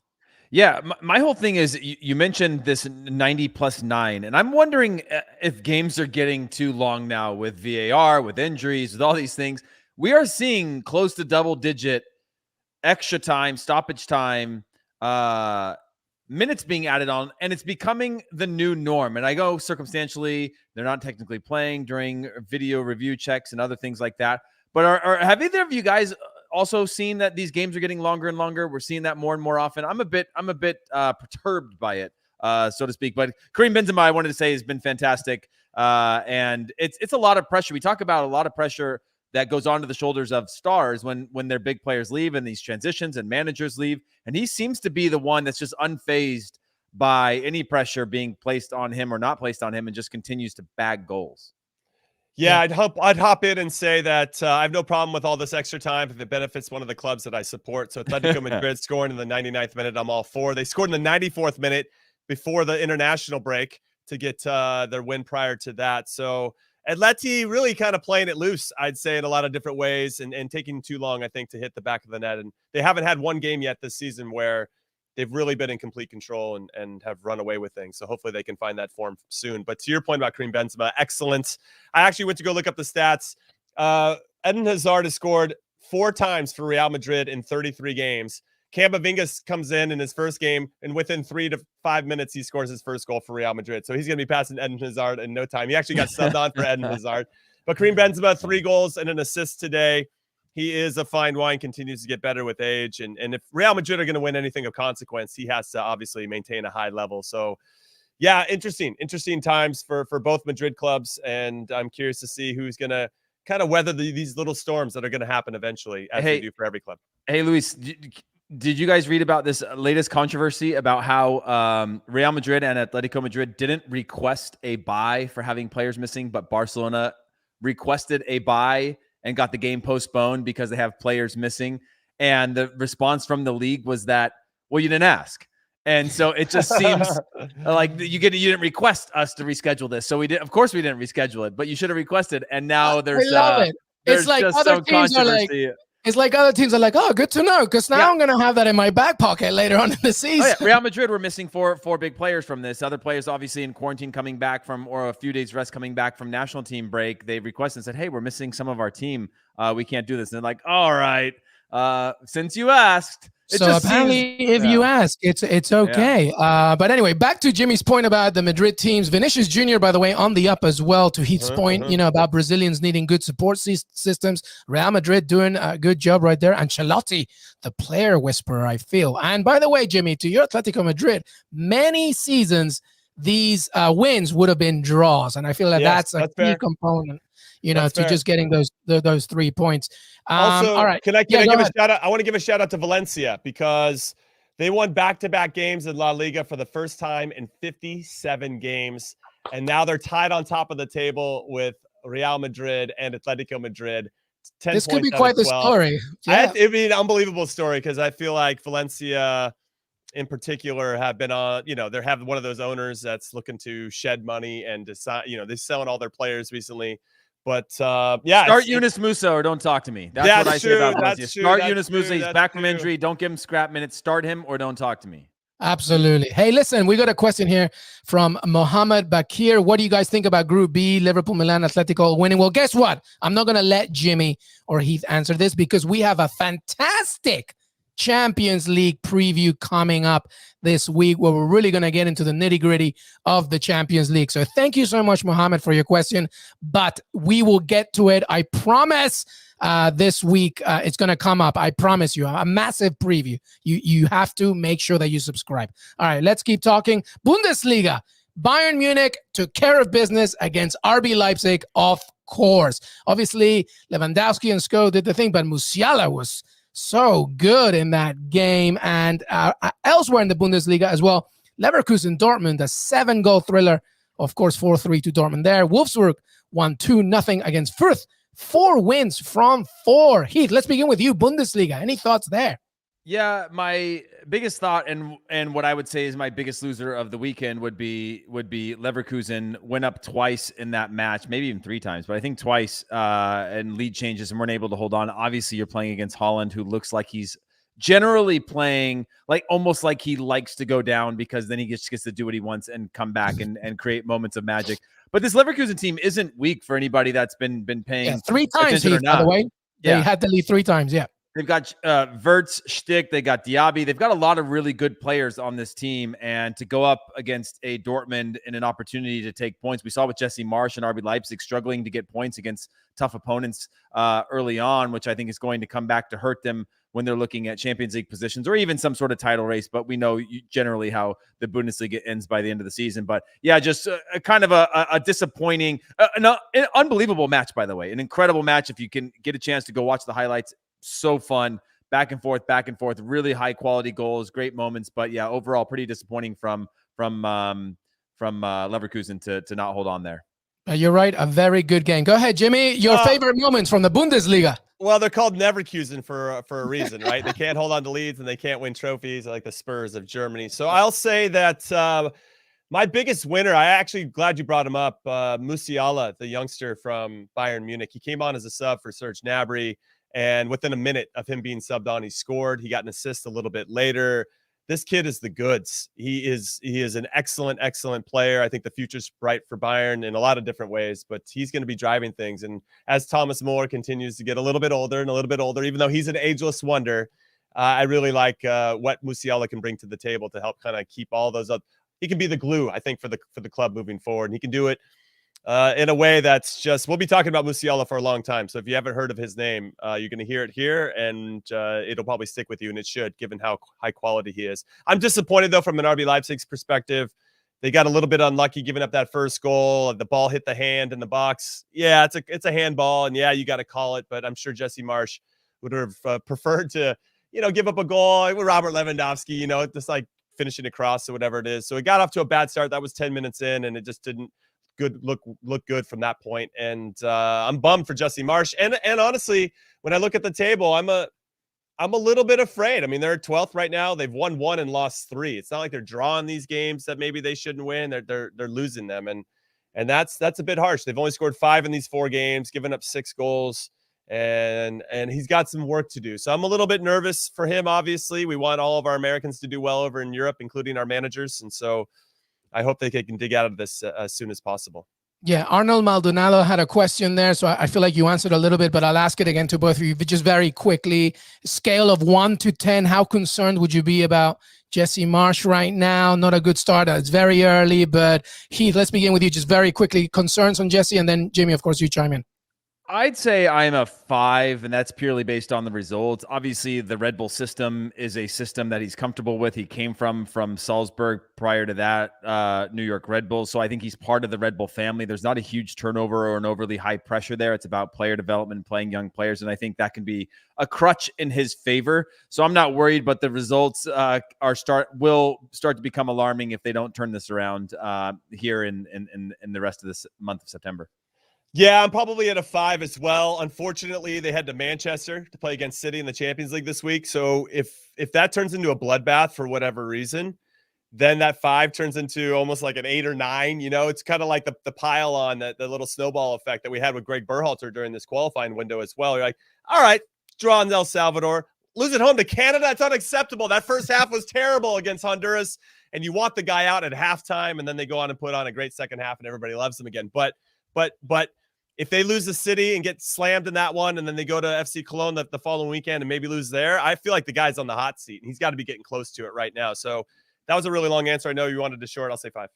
Yeah, my whole thing is you mentioned this 90+9, and I'm wondering if games are getting too long now with VAR, with injuries, with all these things. We are seeing close to double-digit extra time, stoppage time, minutes being added on, and it's becoming the new norm. And I go circumstantially, they're not technically playing during video review checks and other things like that. But have either of you guys also seen that these games are getting longer and longer? We're seeing that more and more often. I'm a bit perturbed by it, so to speak. But Karim Benzema, I wanted to say, has been fantastic, and it's a lot of pressure. We talk about a lot of pressure that goes onto the shoulders of stars when their big players leave and these transitions and managers leave. And he seems to be the one that's just unfazed by any pressure being placed on him or not placed on him and just continues to bag goals. Yeah, I'd hop in and say that I have no problem with all this extra time if it benefits one of the clubs that I support. So Atletico Madrid scoring in the 99th minute, I'm all for. They scored in the 94th minute before the international break to get their win prior to that. So Atleti really kind of playing it loose, I'd say, in a lot of different ways and taking too long, I think, to hit the back of the net. And they haven't had one game yet this season where they've really been in complete control and have run away with things. So hopefully they can find that form soon. But to your point about Karim Benzema, excellent. I actually went to go look up the stats. Eden Hazard has scored 4 times for Real Madrid in 33 games. Camavinga comes in his first game, and within 3 to 5 minutes, he scores his first goal for Real Madrid. So he's going to be passing Eden Hazard in no time. He actually got subbed on for Eden Hazard. But Karim Benzema, 3 goals and an assist today. He is a fine wine, continues to get better with age. And if Real Madrid are going to win anything of consequence, he has to obviously maintain a high level. So, yeah, interesting times for both Madrid clubs. And I'm curious to see who's going to kind of weather these little storms that are going to happen eventually, as they do for every club. Hey, Luis, did you guys read about this latest controversy about how Real Madrid and Atletico Madrid didn't request a bye for having players missing, but Barcelona requested a bye and got the game postponed because they have players missing? And the response from the league was that, well, you didn't ask. And so it just seems like you didn't request us to reschedule this. So we did. Of course, we didn't reschedule it, but you should have requested. And now there's I love it. There's it's like just other some teams are like, controversy. It's like other teams are like, oh, good to know, because now I'm going to have that in my back pocket later on in the season. Oh, yeah. Real Madrid were missing four big players from this. Other players obviously in quarantine coming back from, or a few days rest coming back from national team break. They requested and said, hey, we're missing some of our team. We can't do this. And they're like, all right, since you asked. So apparently, if you ask, it's okay. Yeah. But anyway, back to Jimmy's point about the Madrid teams. Vinicius Jr., by the way, on the up as well, to Heath's point, about Brazilians needing good support systems. Real Madrid doing a good job right there. Ancelotti, the player whisperer, I feel. And by the way, Jimmy, to your Atletico Madrid, many seasons, these wins would have been draws. And I feel that's a key component, to just getting those 3 points. Also, all right. Can I give a shout out? I want to give a shout out to Valencia because they won back-to-back games in La Liga for the first time in 57 games. And now they're tied on top of the table with Real Madrid and Atletico Madrid. 10 this could points be quite the story. Yeah. It'd be an unbelievable story because I feel like Valencia in particular have been on, they have one of those owners that's looking to shed money and decide, they're selling all their players recently. But start Yunus Musa or don't talk to me. That's what I say about Valencia. Start Yunus Musa. He's back from injury. Don't give him scrap minutes. Start him or don't talk to me. Absolutely. Hey, listen, we got a question here from Mohammed Bakir. What do you guys think about Group B, Liverpool, Milan, Atletico winning? Well, guess what? I'm not going to let Jimmy or Heath answer this because we have a fantastic Champions League preview coming up this week where we're really going to get into the nitty-gritty of the Champions League. So thank you so much, Mohammed, for your question, but we will get to it. I promise this week it's going to come up. I promise you, a massive preview. You have to make sure that you subscribe. All right, let's keep talking. Bundesliga. Bayern Munich took care of business against RB Leipzig, of course. Obviously, Lewandowski and Sko did the thing, but Musiala was so good in that game. And elsewhere in the Bundesliga as well, Leverkusen Dortmund, a 7-goal thriller, of course, 4-3 to Dortmund there. Wolfsburg won 2-0 against Fürth. 4 wins from 4. Heath, let's begin with you. Bundesliga, any thoughts there? Yeah, my biggest thought and what I would say is my biggest loser of the weekend would be Leverkusen went up twice in that match, maybe even 3 times, but I think twice and lead changes and weren't able to hold on. Obviously, you're playing against Holland, who looks like he's generally playing like almost like he likes to go down because then he just gets to do what he wants and come back and create moments of magic. But this Leverkusen team isn't weak for anybody that's been paying 3 times, Heath, by the way. They had to lead 3 times, yeah. They've got Wirtz, Stick, they got Diaby. They've got a lot of really good players on this team. And to go up against a Dortmund in an opportunity to take points, we saw with Jesse Marsch and RB Leipzig struggling to get points against tough opponents early on, which I think is going to come back to hurt them when they're looking at Champions League positions or even some sort of title race. But we know generally how the Bundesliga ends by the end of the season. But yeah, just a kind of a disappointing, an unbelievable match, by the way. An incredible match. If you can get a chance to go watch the highlights, so fun, back and forth, really high quality goals, great moments. But yeah, overall pretty disappointing from Leverkusen to not hold on there. You're right. A very good game. Go ahead, Jimmy. Your favorite moments from the Bundesliga. Well, they're called Neverkusen for a reason, right? They can't hold on to leads and they can't win trophies like the Spurs of Germany. So I'll say that my biggest winner, I actually glad you brought him up, Musiala, the youngster from Bayern Munich. He came on as a sub for Serge Gnabry. And within a minute of him being subbed on, he scored. He got an assist a little bit later. This kid is the goods. He is an excellent player. I think the future's bright for Bayern in a lot of different ways, but he's going to be driving things. And as Thomas Muller continues to get a little bit older, even though he's an ageless wonder, I really like what Musiala can bring to the table to help kind of keep all those up. He can be the glue, I think, for the club moving forward. And he can do it in a way that's just, we'll be talking about Musiala for a long time. So if you haven't heard of his name, you're going to hear it here and it'll probably stick with you, and it should, given how high quality he is. I'm disappointed though, from an RB Leipzig's perspective. They got a little bit unlucky giving up that first goal. The ball hit the hand in the box. Yeah, it's a handball, and yeah, you got to call it, but I'm sure Jesse Marsch would have preferred to, give up a goal with Robert Lewandowski, just like finishing across or whatever it is. So it got off to a bad start. That was 10 minutes in, and it just didn't look good from that point. And I'm bummed for Jesse Marsch. And honestly, when I look at the table, I'm a little bit afraid. I mean, they're 12th right now. They've won 1 and lost 3. It's not like they're drawing these games that maybe they shouldn't win. They're losing them. And that's a bit harsh. They've only scored 5 in these 4 games, given up 6 goals. and he's got some work to do. So I'm a little bit nervous for him. Obviously, we want all of our Americans to do well over in Europe, including our managers, and so I hope they can dig out of this as soon as possible. Yeah, Arnold Maldonado had a question there, so I feel like you answered a little bit, but I'll ask it again to both of you, but just very quickly. Scale of 1 to 10, how concerned would you be about Jesse Marsch right now? Not a good start. It's very early, but Heath, let's begin with you just very quickly. Concerns on Jesse, and then Jimmy, of course, you chime in. I'd say I'm a 5, and that's purely based on the results. Obviously, the Red Bull system is a system that he's comfortable with. He came from Salzburg prior to that, New York Red Bull. So I think he's part of the Red Bull family. There's not a huge turnover or an overly high pressure there. It's about player development and playing young players, and I think that can be a crutch in his favor. So I'm not worried, but the results will start to become alarming if they don't turn this around here in the rest of this month of September. Yeah, I'm probably at a 5 as well. Unfortunately, they head to Manchester to play against City in the Champions League this week. So if that turns into a bloodbath for whatever reason, then that 5 turns into almost like an 8 or 9. You know, it's kind of like the pile on, the little snowball effect that we had with Greg Berhalter during this qualifying window as well. You're like, all right, draw in El Salvador, lose at home to Canada. That's unacceptable. That first half was terrible against Honduras, and you want the guy out at halftime, and then they go on and put on a great second half, and everybody loves them again. But if they lose the City and get slammed in that one, and then they go to FC Cologne the following weekend and maybe lose there, I feel like the guy's on the hot seat, and he's got to be getting close to it right now. So that was a really long answer. I know you wanted to short. I'll say 5.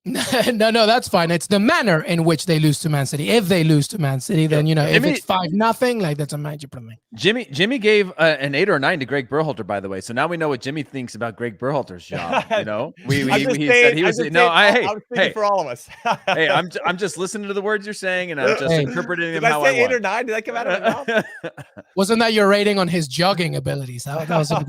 No, that's fine. It's the manner in which they lose to Man City. If they lose to Man City, then, if it's 5-0, like, that's a major problem. Jimmy gave an 8 or a 9 to Greg Berhalter, by the way. So now we know what Jimmy thinks about Greg Berhalter's job. You know, he said he was hey, for all of us. Hey, I'm just listening to the words you're saying, and I'm just interpreting them how I want. Did I say 8 or 9? Did that come out of my mouth? Wasn't that your rating on his jogging abilities? That was some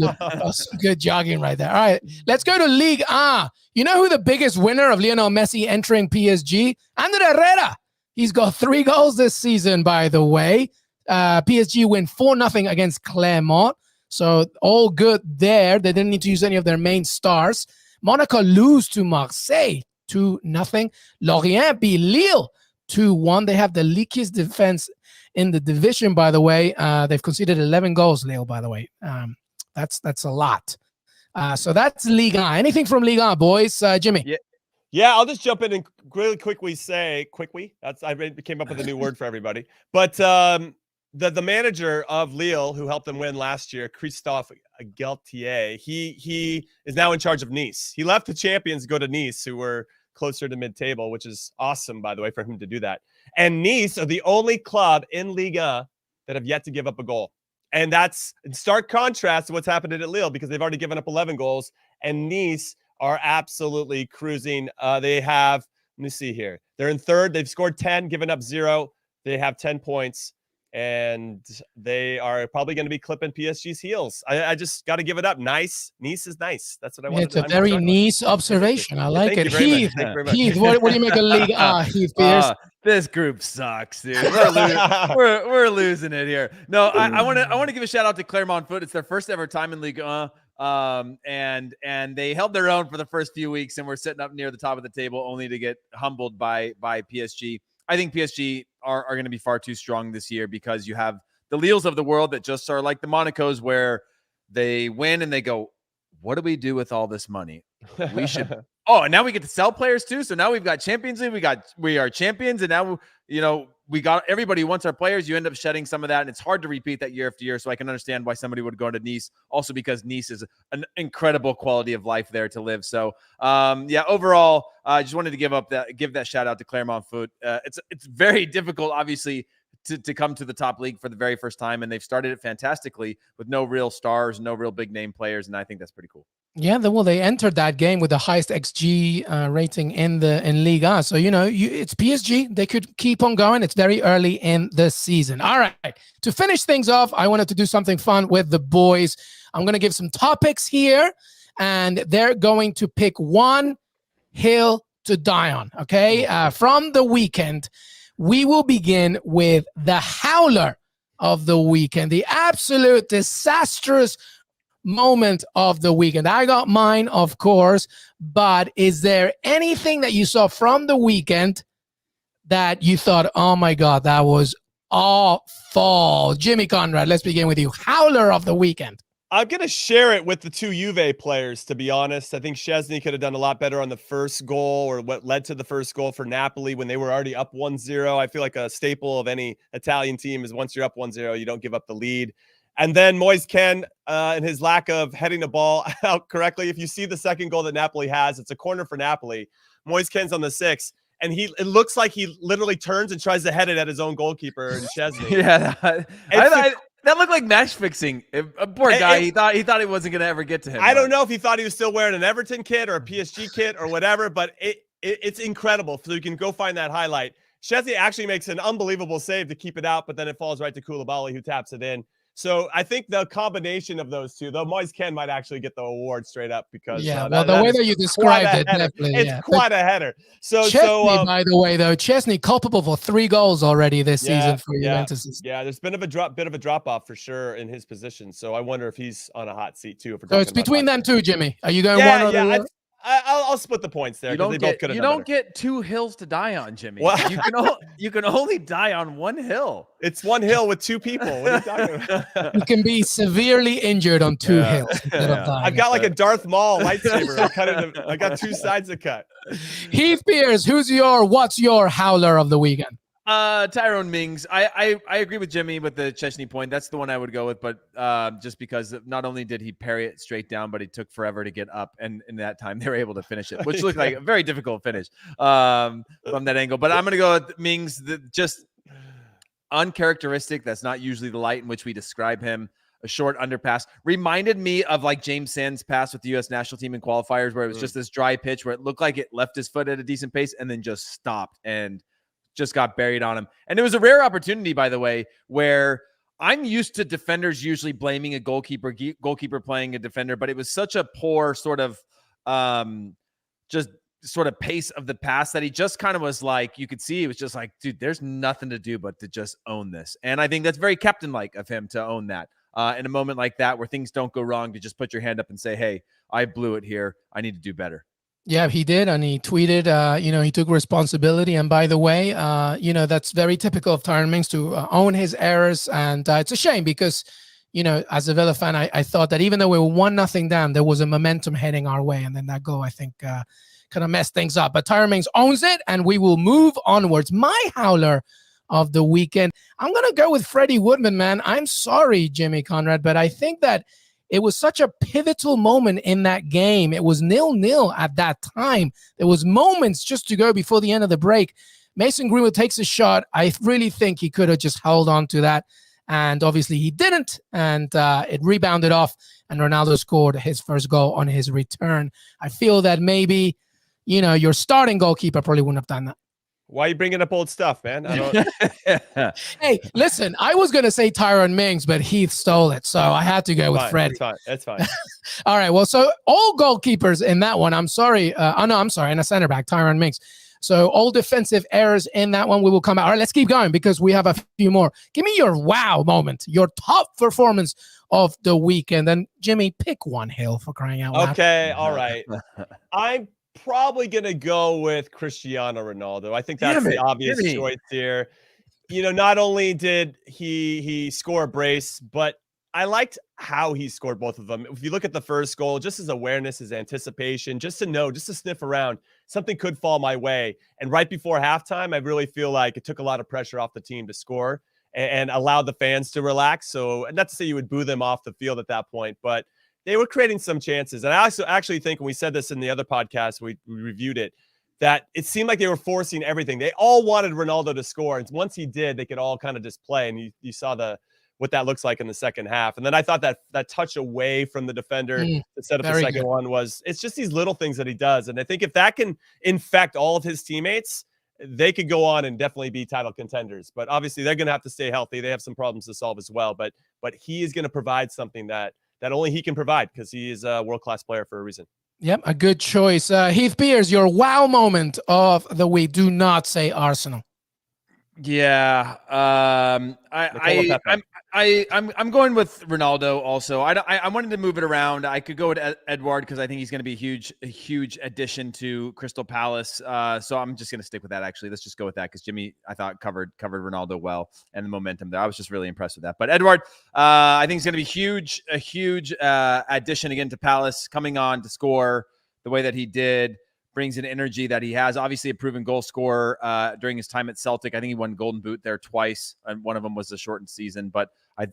good jogging right there. All right, let's go to Ligue 1. You know who the biggest winner of Lionel Messi entering PSG? Ander Herrera. He's got 3 goals this season, by the way. PSG win 4-0 against Clermont. So all good there. They didn't need to use any of their main stars. Monaco lose to Marseille 2-0. Lorient beat Lille 2-1. They have the leakiest defense in the division, by the way. They've conceded 11 goals, Lille, by the way. That's a lot. So that's Ligue 1. Anything from Ligue 1, boys? Jimmy? Yeah, I'll just jump in and really quickly say, I came up with a new word for everybody. But the manager of Lille, who helped them win last year, Christophe Galtier, he is now in charge of Nice. He left the champions to go to Nice, who were closer to mid-table, which is awesome, by the way, for him to do that. And Nice are the only club in Ligue 1 that have yet to give up a goal. And that's in stark contrast to what's happened at Lille, because they've already given up 11 goals, and Nice are absolutely cruising. They have, let me see here. They're in third. They've scored 10, given up 0. They have 10 points, and they are probably going to be clipping PSG's heels. I just got to give it up. Nice. Nice is nice. That's what I want. It's a very nice observation. I like it. Heath, what do you make of Ligue 1, Heath Pearce? This group sucks, dude. We're losing it here. No, I want to give a shout out to Clermont Foot. It's their first ever time in Ligue 1. And they held their own for the first few weeks, and we're sitting up near the top of the table only to get humbled by PSG. I think PSG are going to be far too strong this year, because you have the Lilles of the world that just are like the Monacos, where they win and they go, what do we do with all this money? We should. Oh, and now we get to sell players too. So now we've got Champions League. We are champions, and now we got everybody who wants our players. You end up shedding some of that, and it's hard to repeat that year after year. So I can understand why somebody would go to Nice, also because Nice is an incredible quality of life there to live. So overall, I just wanted to give that shout out to Clermont Foot. It's very difficult, obviously, to come to the top league for the very first time, and they've started it fantastically with no real stars, no real big name players, and I think that's pretty cool. Yeah, they entered that game with the highest XG rating in Ligue 1. So, it's PSG. They could keep on going. It's very early in the season. All right. To finish things off, I wanted to do something fun with the boys. I'm going to give some topics here, and they're going to pick one hill to die on. Okay. From the weekend, we will begin with the howler of the weekend, the absolute disastrous moment of the weekend. I got mine, of course, but is there anything that you saw from the weekend that you thought, oh my God, that was awful. Jimmy Conrad, let's begin with you. Howler of the weekend. I'm going to share it with the two Juve players, to be honest. I think Szczesny could have done a lot better on the first goal, or what led to the first goal for Napoli when they were already up 1-0. I feel like a staple of any Italian team is once you're up 1-0, you don't give up the lead. And then Moise Kean and his lack of heading the ball out correctly. If you see the second goal that Napoli has, it's a corner for Napoli. Moise Kean's on the 6. And it looks like he literally turns and tries to head it at his own goalkeeper and Szczesny. Yeah, that looked like match fixing. A poor guy. He thought he wasn't going to ever get to him. I don't know if he thought he was still wearing an Everton kit or a PSG kit or whatever, but it's incredible. So you can go find that highlight. Szczesny actually makes an unbelievable save to keep it out, but then it falls right to Koulibaly, who taps it in. So I think the combination of those two, though Moise Kean might actually get the award straight up because the way that you described it, definitely, it's quite a header. So Szczesny, by the way, though, Szczesny culpable for 3 goals already this season for Juventus. Yeah, there's been a bit of a drop off for sure in his position. So I wonder if he's on a hot seat too. So it's between them two, Jimmy. Are you going one or the other? I'll split the points there. You don't get 2 hills to die on, Jimmy. What? You can only die on 1 hill. It's 1 hill with 2 people. What are you talking about? You can be severely injured on 2 hills instead of dying. I've got like a Darth Maul lightsaber. I got 2 sides to cut. Heath Pearce, what's your howler of the weekend? Tyrone Mings. I agree with Jimmy with the Szczesny point. That's the one I would go with, but just because not only did he parry it straight down, but it took forever to get up, and in that time they were able to finish it, which looked like a very difficult finish from that angle. But I'm going to go with Mings. Just uncharacteristic. That's not usually the light in which we describe him. A short underpass reminded me of like James Sand's pass with the U.S. national team in qualifiers, where it was just this dry pitch where it looked like it left his foot at a decent pace and then just stopped and just got buried on him. And it was a rare opportunity, by the way, where I'm used to defenders usually blaming a goalkeeper playing a defender, but it was such a poor sort of pace of the pass that he just kind of was like, you could see it was just like, dude, there's nothing to do but to just own this. And I think that's very captain-like of him to own that in a moment like that where things don't go wrong, to just put your hand up and say, hey, I blew it here. I need to do better. Yeah, he did. And he tweeted, he took responsibility. And by the way, that's very typical of Tyrone Mings to own his errors. And it's a shame because, as a Villa fan, I thought that even though we were 1-0 down, there was a momentum heading our way. And then that goal, I think, kind of messed things up. But Tyrone Mings owns it, and we will move onwards. My howler of the weekend, I'm going to go with Freddie Woodman, man. I'm sorry, Jimmy Conrad, but I think that it was such a pivotal moment in that game. It was 0-0 at that time. There was moments just to go before the end of the break. Mason Greenwood takes a shot. I really think he could have just held on to that. And obviously he didn't. And it rebounded off. And Ronaldo scored his first goal on his return. I feel that maybe, your starting goalkeeper probably wouldn't have done that. Why are you bringing up old stuff, man? Hey, listen, I was going to say Tyrone Mings, but Heath stole it. So I had to go with Freddie. That's fine. All right. Well, so all goalkeepers in that one, I'm sorry. And a center back, Tyrone Mings. So all defensive errors in that one. We will come out. All right, let's keep going because we have a few more. Give me your wow moment, your top performance of the weekend. And Jimmy, pick one hill for crying out loud. Okay. All right. I'm probably gonna go with Cristiano Ronaldo. I think that's the obvious choice here. Not only did he score a brace, but I liked how he scored both of them. If you look at the first goal, just his awareness, his anticipation, just to sniff around, something could fall my way. And right before halftime, I really feel like it took a lot of pressure off the team to score and allowed the fans to relax. So not to say you would boo them off the field at that point, but they were creating some chances. And I also actually think, and we said this in the other podcast, we reviewed it, that it seemed like they were forcing everything. They all wanted Ronaldo to score. And once he did, they could all kind of just play. And you saw what that looks like in the second half. And then I thought that touch away from the defender to set up the second one it's just these little things that he does. And I think if that can infect all of his teammates, they could go on and definitely be title contenders. But obviously they're going to have to stay healthy. They have some problems to solve as well. But he is going to provide something that only he can provide because he is a world-class player for a reason. Yep, a good choice. Heath Pearce, your wow moment of the week. Do not say Arsenal. Yeah. I'm going with Ronaldo also. I wanted to move it around. I could go with Edouard because I think he's going to be a huge addition to Crystal Palace. So I'm just going to stick with that. Actually, let's just go with that because Jimmy, I thought covered Ronaldo well and the momentum there. I was just really impressed with that. But Edouard, I think he's going to be a huge addition again to Palace, coming on to score the way that he did. Brings an energy that he has. Obviously, a proven goal scorer during his time at Celtic. I think he won Golden Boot there twice, and one of them was a shortened season. But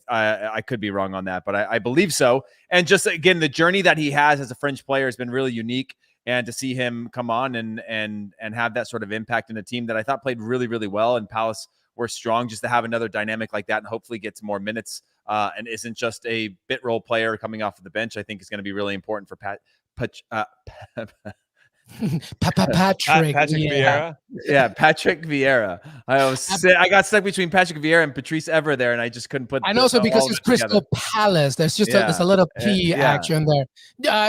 I could be wrong on that, but I believe so. And just again, the journey that he has as a French player has been really unique. And to see him come on and have that sort of impact in a team that I thought played really, really well, and Palace were strong, just to have another dynamic like that and hopefully get some more minutes and isn't just a bit role player coming off of the bench, I think is going to be really important for Patrick Vieira. Yeah, Patrick Vieira. I got stuck between Patrick Vieira and Patrice Evra there, and I just couldn't put. And also because it's Crystal Palace, there's just there's a little P action there.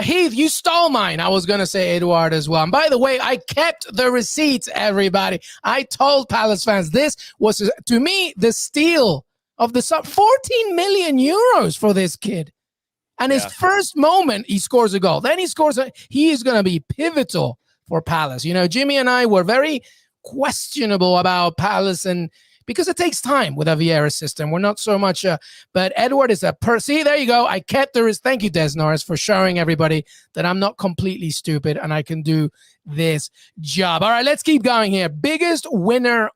Heath, you stole mine. I was gonna say Edouard as well. And by the way, I kept the receipts. Everybody, I told Palace fans this was to me the steal of the sub. 14 million euros for this kid. And his first moment, he scores a goal. Then he scores he is going to be pivotal for Palace. You know, Jimmy and I were very questionable about Palace, and because it takes time with a Vieira system. We're not so much, but Edouard is see, there you go. I kept the risk. Thank you, Des Norris, for showing everybody that I'm not completely stupid and I can do this job. All right, let's keep going here. Biggest loser.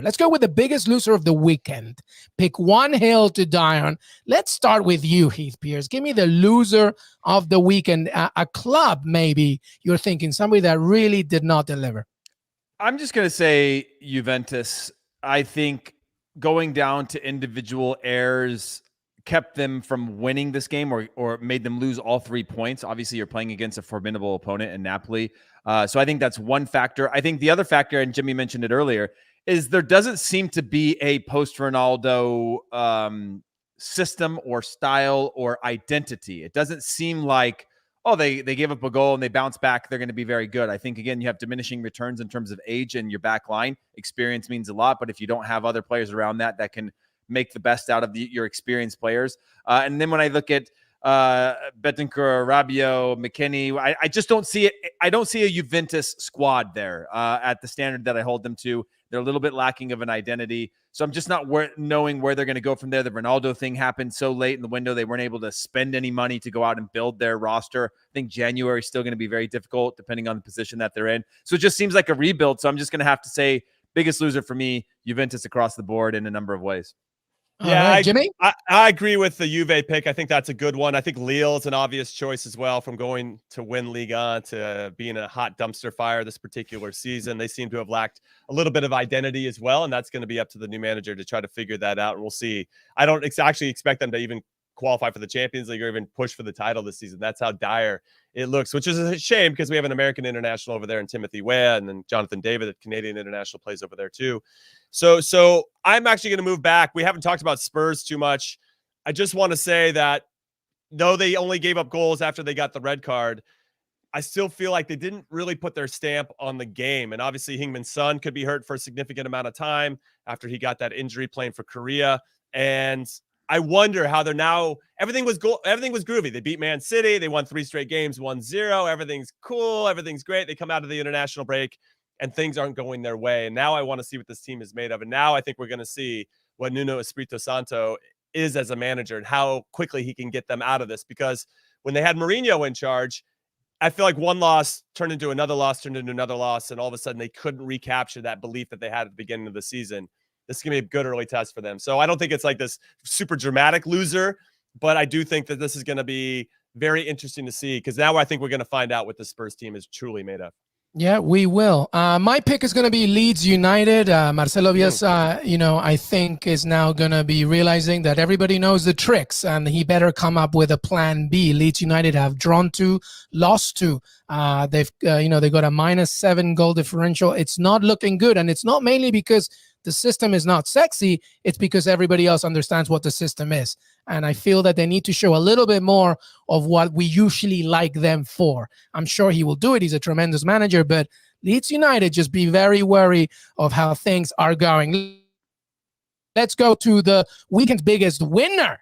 Let's go with the biggest loser of the weekend. Pick one hill to die on. Let's start with you, Heath Pearce. Give me the loser of the weekend. A club, maybe you're thinking, somebody that really did not deliver. I'm just going to say Juventus. I think going down to individual errors kept them from winning this game or made them lose all 3 points. Obviously, you're playing against a formidable opponent in Napoli. So I think that's one factor. I think the other factor, and Jimmy mentioned it earlier, is there doesn't seem to be a post-Ronaldo system or style or identity. It doesn't seem like, they gave up a goal and they bounce back, they're going to be very good. I think, again, you have diminishing returns in terms of age and your back line. Experience means a lot, but if you don't have other players around that can make the best out of your experienced players. And then when I look at Betancourt, Rabiot, McKennie, I just don't see it. I don't see a Juventus squad there at the standard that I hold them to. They're a little bit lacking of an identity. So I'm just not knowing where they're going to go from there. The Ronaldo thing happened so late in the window. They weren't able to spend any money to go out and build their roster. I think January is still going to be very difficult depending on the position that they're in. So it just seems like a rebuild. So I'm just going to have to say biggest loser for me, Juventus across the board in a number of ways. Yeah, right, Jimmy? I agree with the Juve pick. I think that's a good one. I think Lille's an obvious choice as well, from going to win Ligue to being a hot dumpster fire this particular season. They seem to have lacked a little bit of identity as well, and that's going to be up to the new manager to try to figure that out, and we'll see. I don't actually expect them to even qualify for the Champions League or even push for the title this season. That's how dire it looks, which is a shame because we have an American international over there in Timothy Weah, and then Jonathan David, the Canadian international, plays over there too. So I'm actually going to move back. We haven't talked about Spurs too much. I just want to say that though they only gave up goals after they got the red card, I still feel like they didn't really put their stamp on the game. And obviously Heung-min Son could be hurt for a significant amount of time after he got that injury playing for Korea. And I wonder how they're now. Everything was groovy. They beat Man City. They won 3 straight games, 1-0. Everything's cool. Everything's great. They come out of the international break and things aren't going their way. And now I want to see what this team is made of. And now I think we're going to see what Nuno Espirito Santo is as a manager and how quickly he can get them out of this. Because when they had Mourinho in charge, I feel like one loss turned into another loss, and all of a sudden they couldn't recapture that belief that they had at the beginning of the season. This is going to be a good early test for them. So I don't think it's like this super dramatic loser, but I do think that this is going to be very interesting to see, because now I think we're going to find out what the Spurs team is truly made of. Yeah, we will. My pick is going to be Leeds United. Marcelo Bielsa, I think is now going to be realizing that everybody knows the tricks and he better come up with a plan B. Leeds United have drawn 2, lost 2. They've got a -7 goal differential. It's not looking good. And it's not mainly because the system is not sexy. It's because everybody else understands what the system is. And I feel that they need to show a little bit more of what we usually like them for. I'm sure he will do it. He's a tremendous manager, but Leeds United, just be very wary of how things are going. let's go to the weekend's biggest winner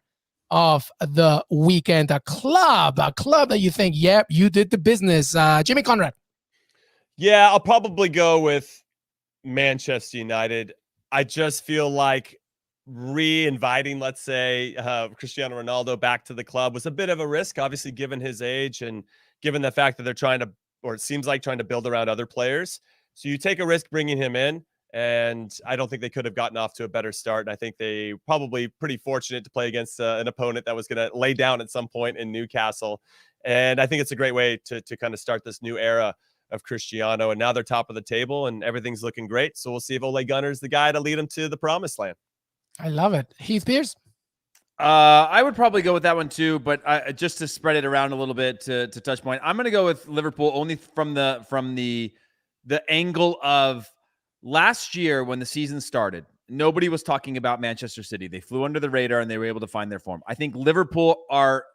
of the weekend, a club that you think, yep, you did the business. Jimmy Conrad. Yeah, I'll probably go with Manchester United. I just feel like re-inviting, let's say, Cristiano Ronaldo back to the club was a bit of a risk, obviously, given his age and given the fact that they're trying to, or it seems like trying to build around other players. So you take a risk bringing him in, and I don't think they could have gotten off to a better start. And I think they probably pretty fortunate to play against an opponent that was going to lay down at some point in Newcastle. And I think it's a great way to kind of start this new era of Cristiano. And now they're top of the table and everything's looking great. So we'll see if Ole Gunnar's the guy to lead them to the promised land. I love it. Heath Pearce? I would probably go with that one too, but just to spread it around a little bit to touch point, I'm going to go with Liverpool only from the angle of last year when the season started. Nobody was talking about Manchester City. They flew under the radar and they were able to find their form. I think Liverpool are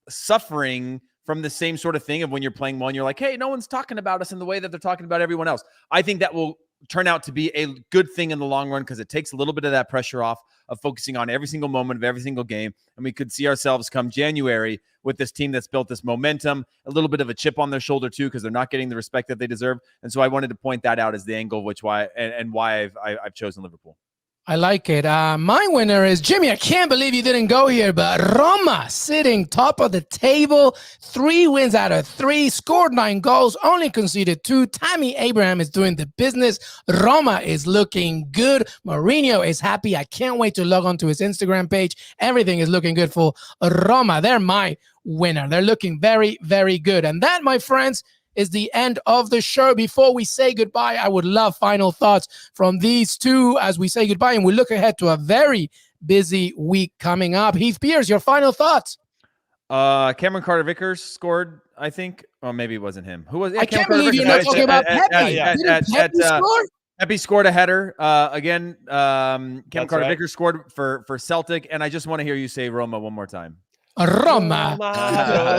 suffering from the same sort of thing of when you're playing well and you're like, hey, no one's talking about us in the way that they're talking about everyone else. I think that will turn out to be a good thing in the long run because it takes a little bit of that pressure off of focusing on every single moment of every single game. And we could see ourselves come January with this team that's built this momentum, a little bit of a chip on their shoulder too, because they're not getting the respect that they deserve. And so I wanted to point that out as the angle, why I've chosen Liverpool. I like it. My winner is Jimmy. I can't believe you didn't go here, but Roma sitting top of the table, 3 wins out of 3, scored 9 goals, only conceded 2. Tammy Abraham is doing the business. Roma is looking good. Mourinho is happy. I can't wait to log on to his Instagram page. Everything is looking good for Roma. They're my winner. They're looking very, very good. And that, my friends, is the end of the show. Before we say goodbye, I would love final thoughts from these two as we say goodbye and we look ahead to a very busy week coming up. Heath Pearce, your final thoughts. Cameron Carter-Vickers scored, I think. Or maybe it wasn't him. Who was it? I can't believe you're not talking about Pepe. Didn't Pepe score? Pepe scored a header. Again, Cameron Carter-Vickers scored for Celtic. And I just want to hear you say Roma one more time. Roma.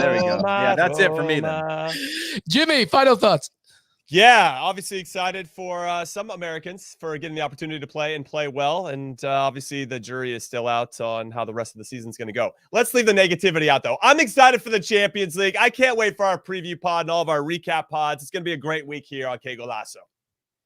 There we go. Yeah, that's it for me then. Jimmy, final thoughts. Yeah, obviously excited for some Americans for getting the opportunity to play and play well. And obviously the jury is still out on how the rest of the season's going to go. Let's leave the negativity out, though. I'm excited for the Champions League. I can't wait for our preview pod and all of our recap pods. It's going to be a great week here on Que Golazo.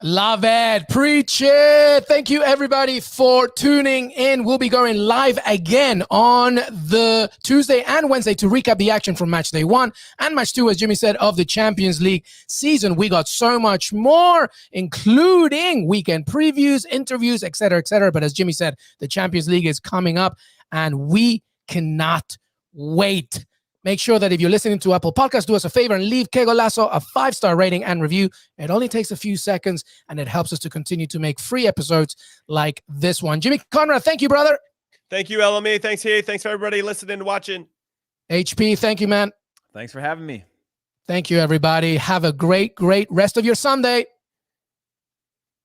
Love it. Preach it. Thank you, everybody, for tuning in. We'll be going live again on the Tuesday and Wednesday to recap the action from match day 1 and match 2, as Jimmy said, of the Champions League season. We got so much more, including weekend previews, interviews, etc., etc. But as Jimmy said, the Champions League is coming up and we cannot wait. Make sure that if you're listening to Apple Podcasts, do us a favor and leave Que Golazo a 5-star rating and review. It only takes a few seconds, and it helps us to continue to make free episodes like this one. Jimmy Conrad, thank you, brother. Thank you, LME. Thanks, Heath. Thanks for everybody listening and watching. HP, thank you, man. Thanks for having me. Thank you, everybody. Have a great, great rest of your Sunday.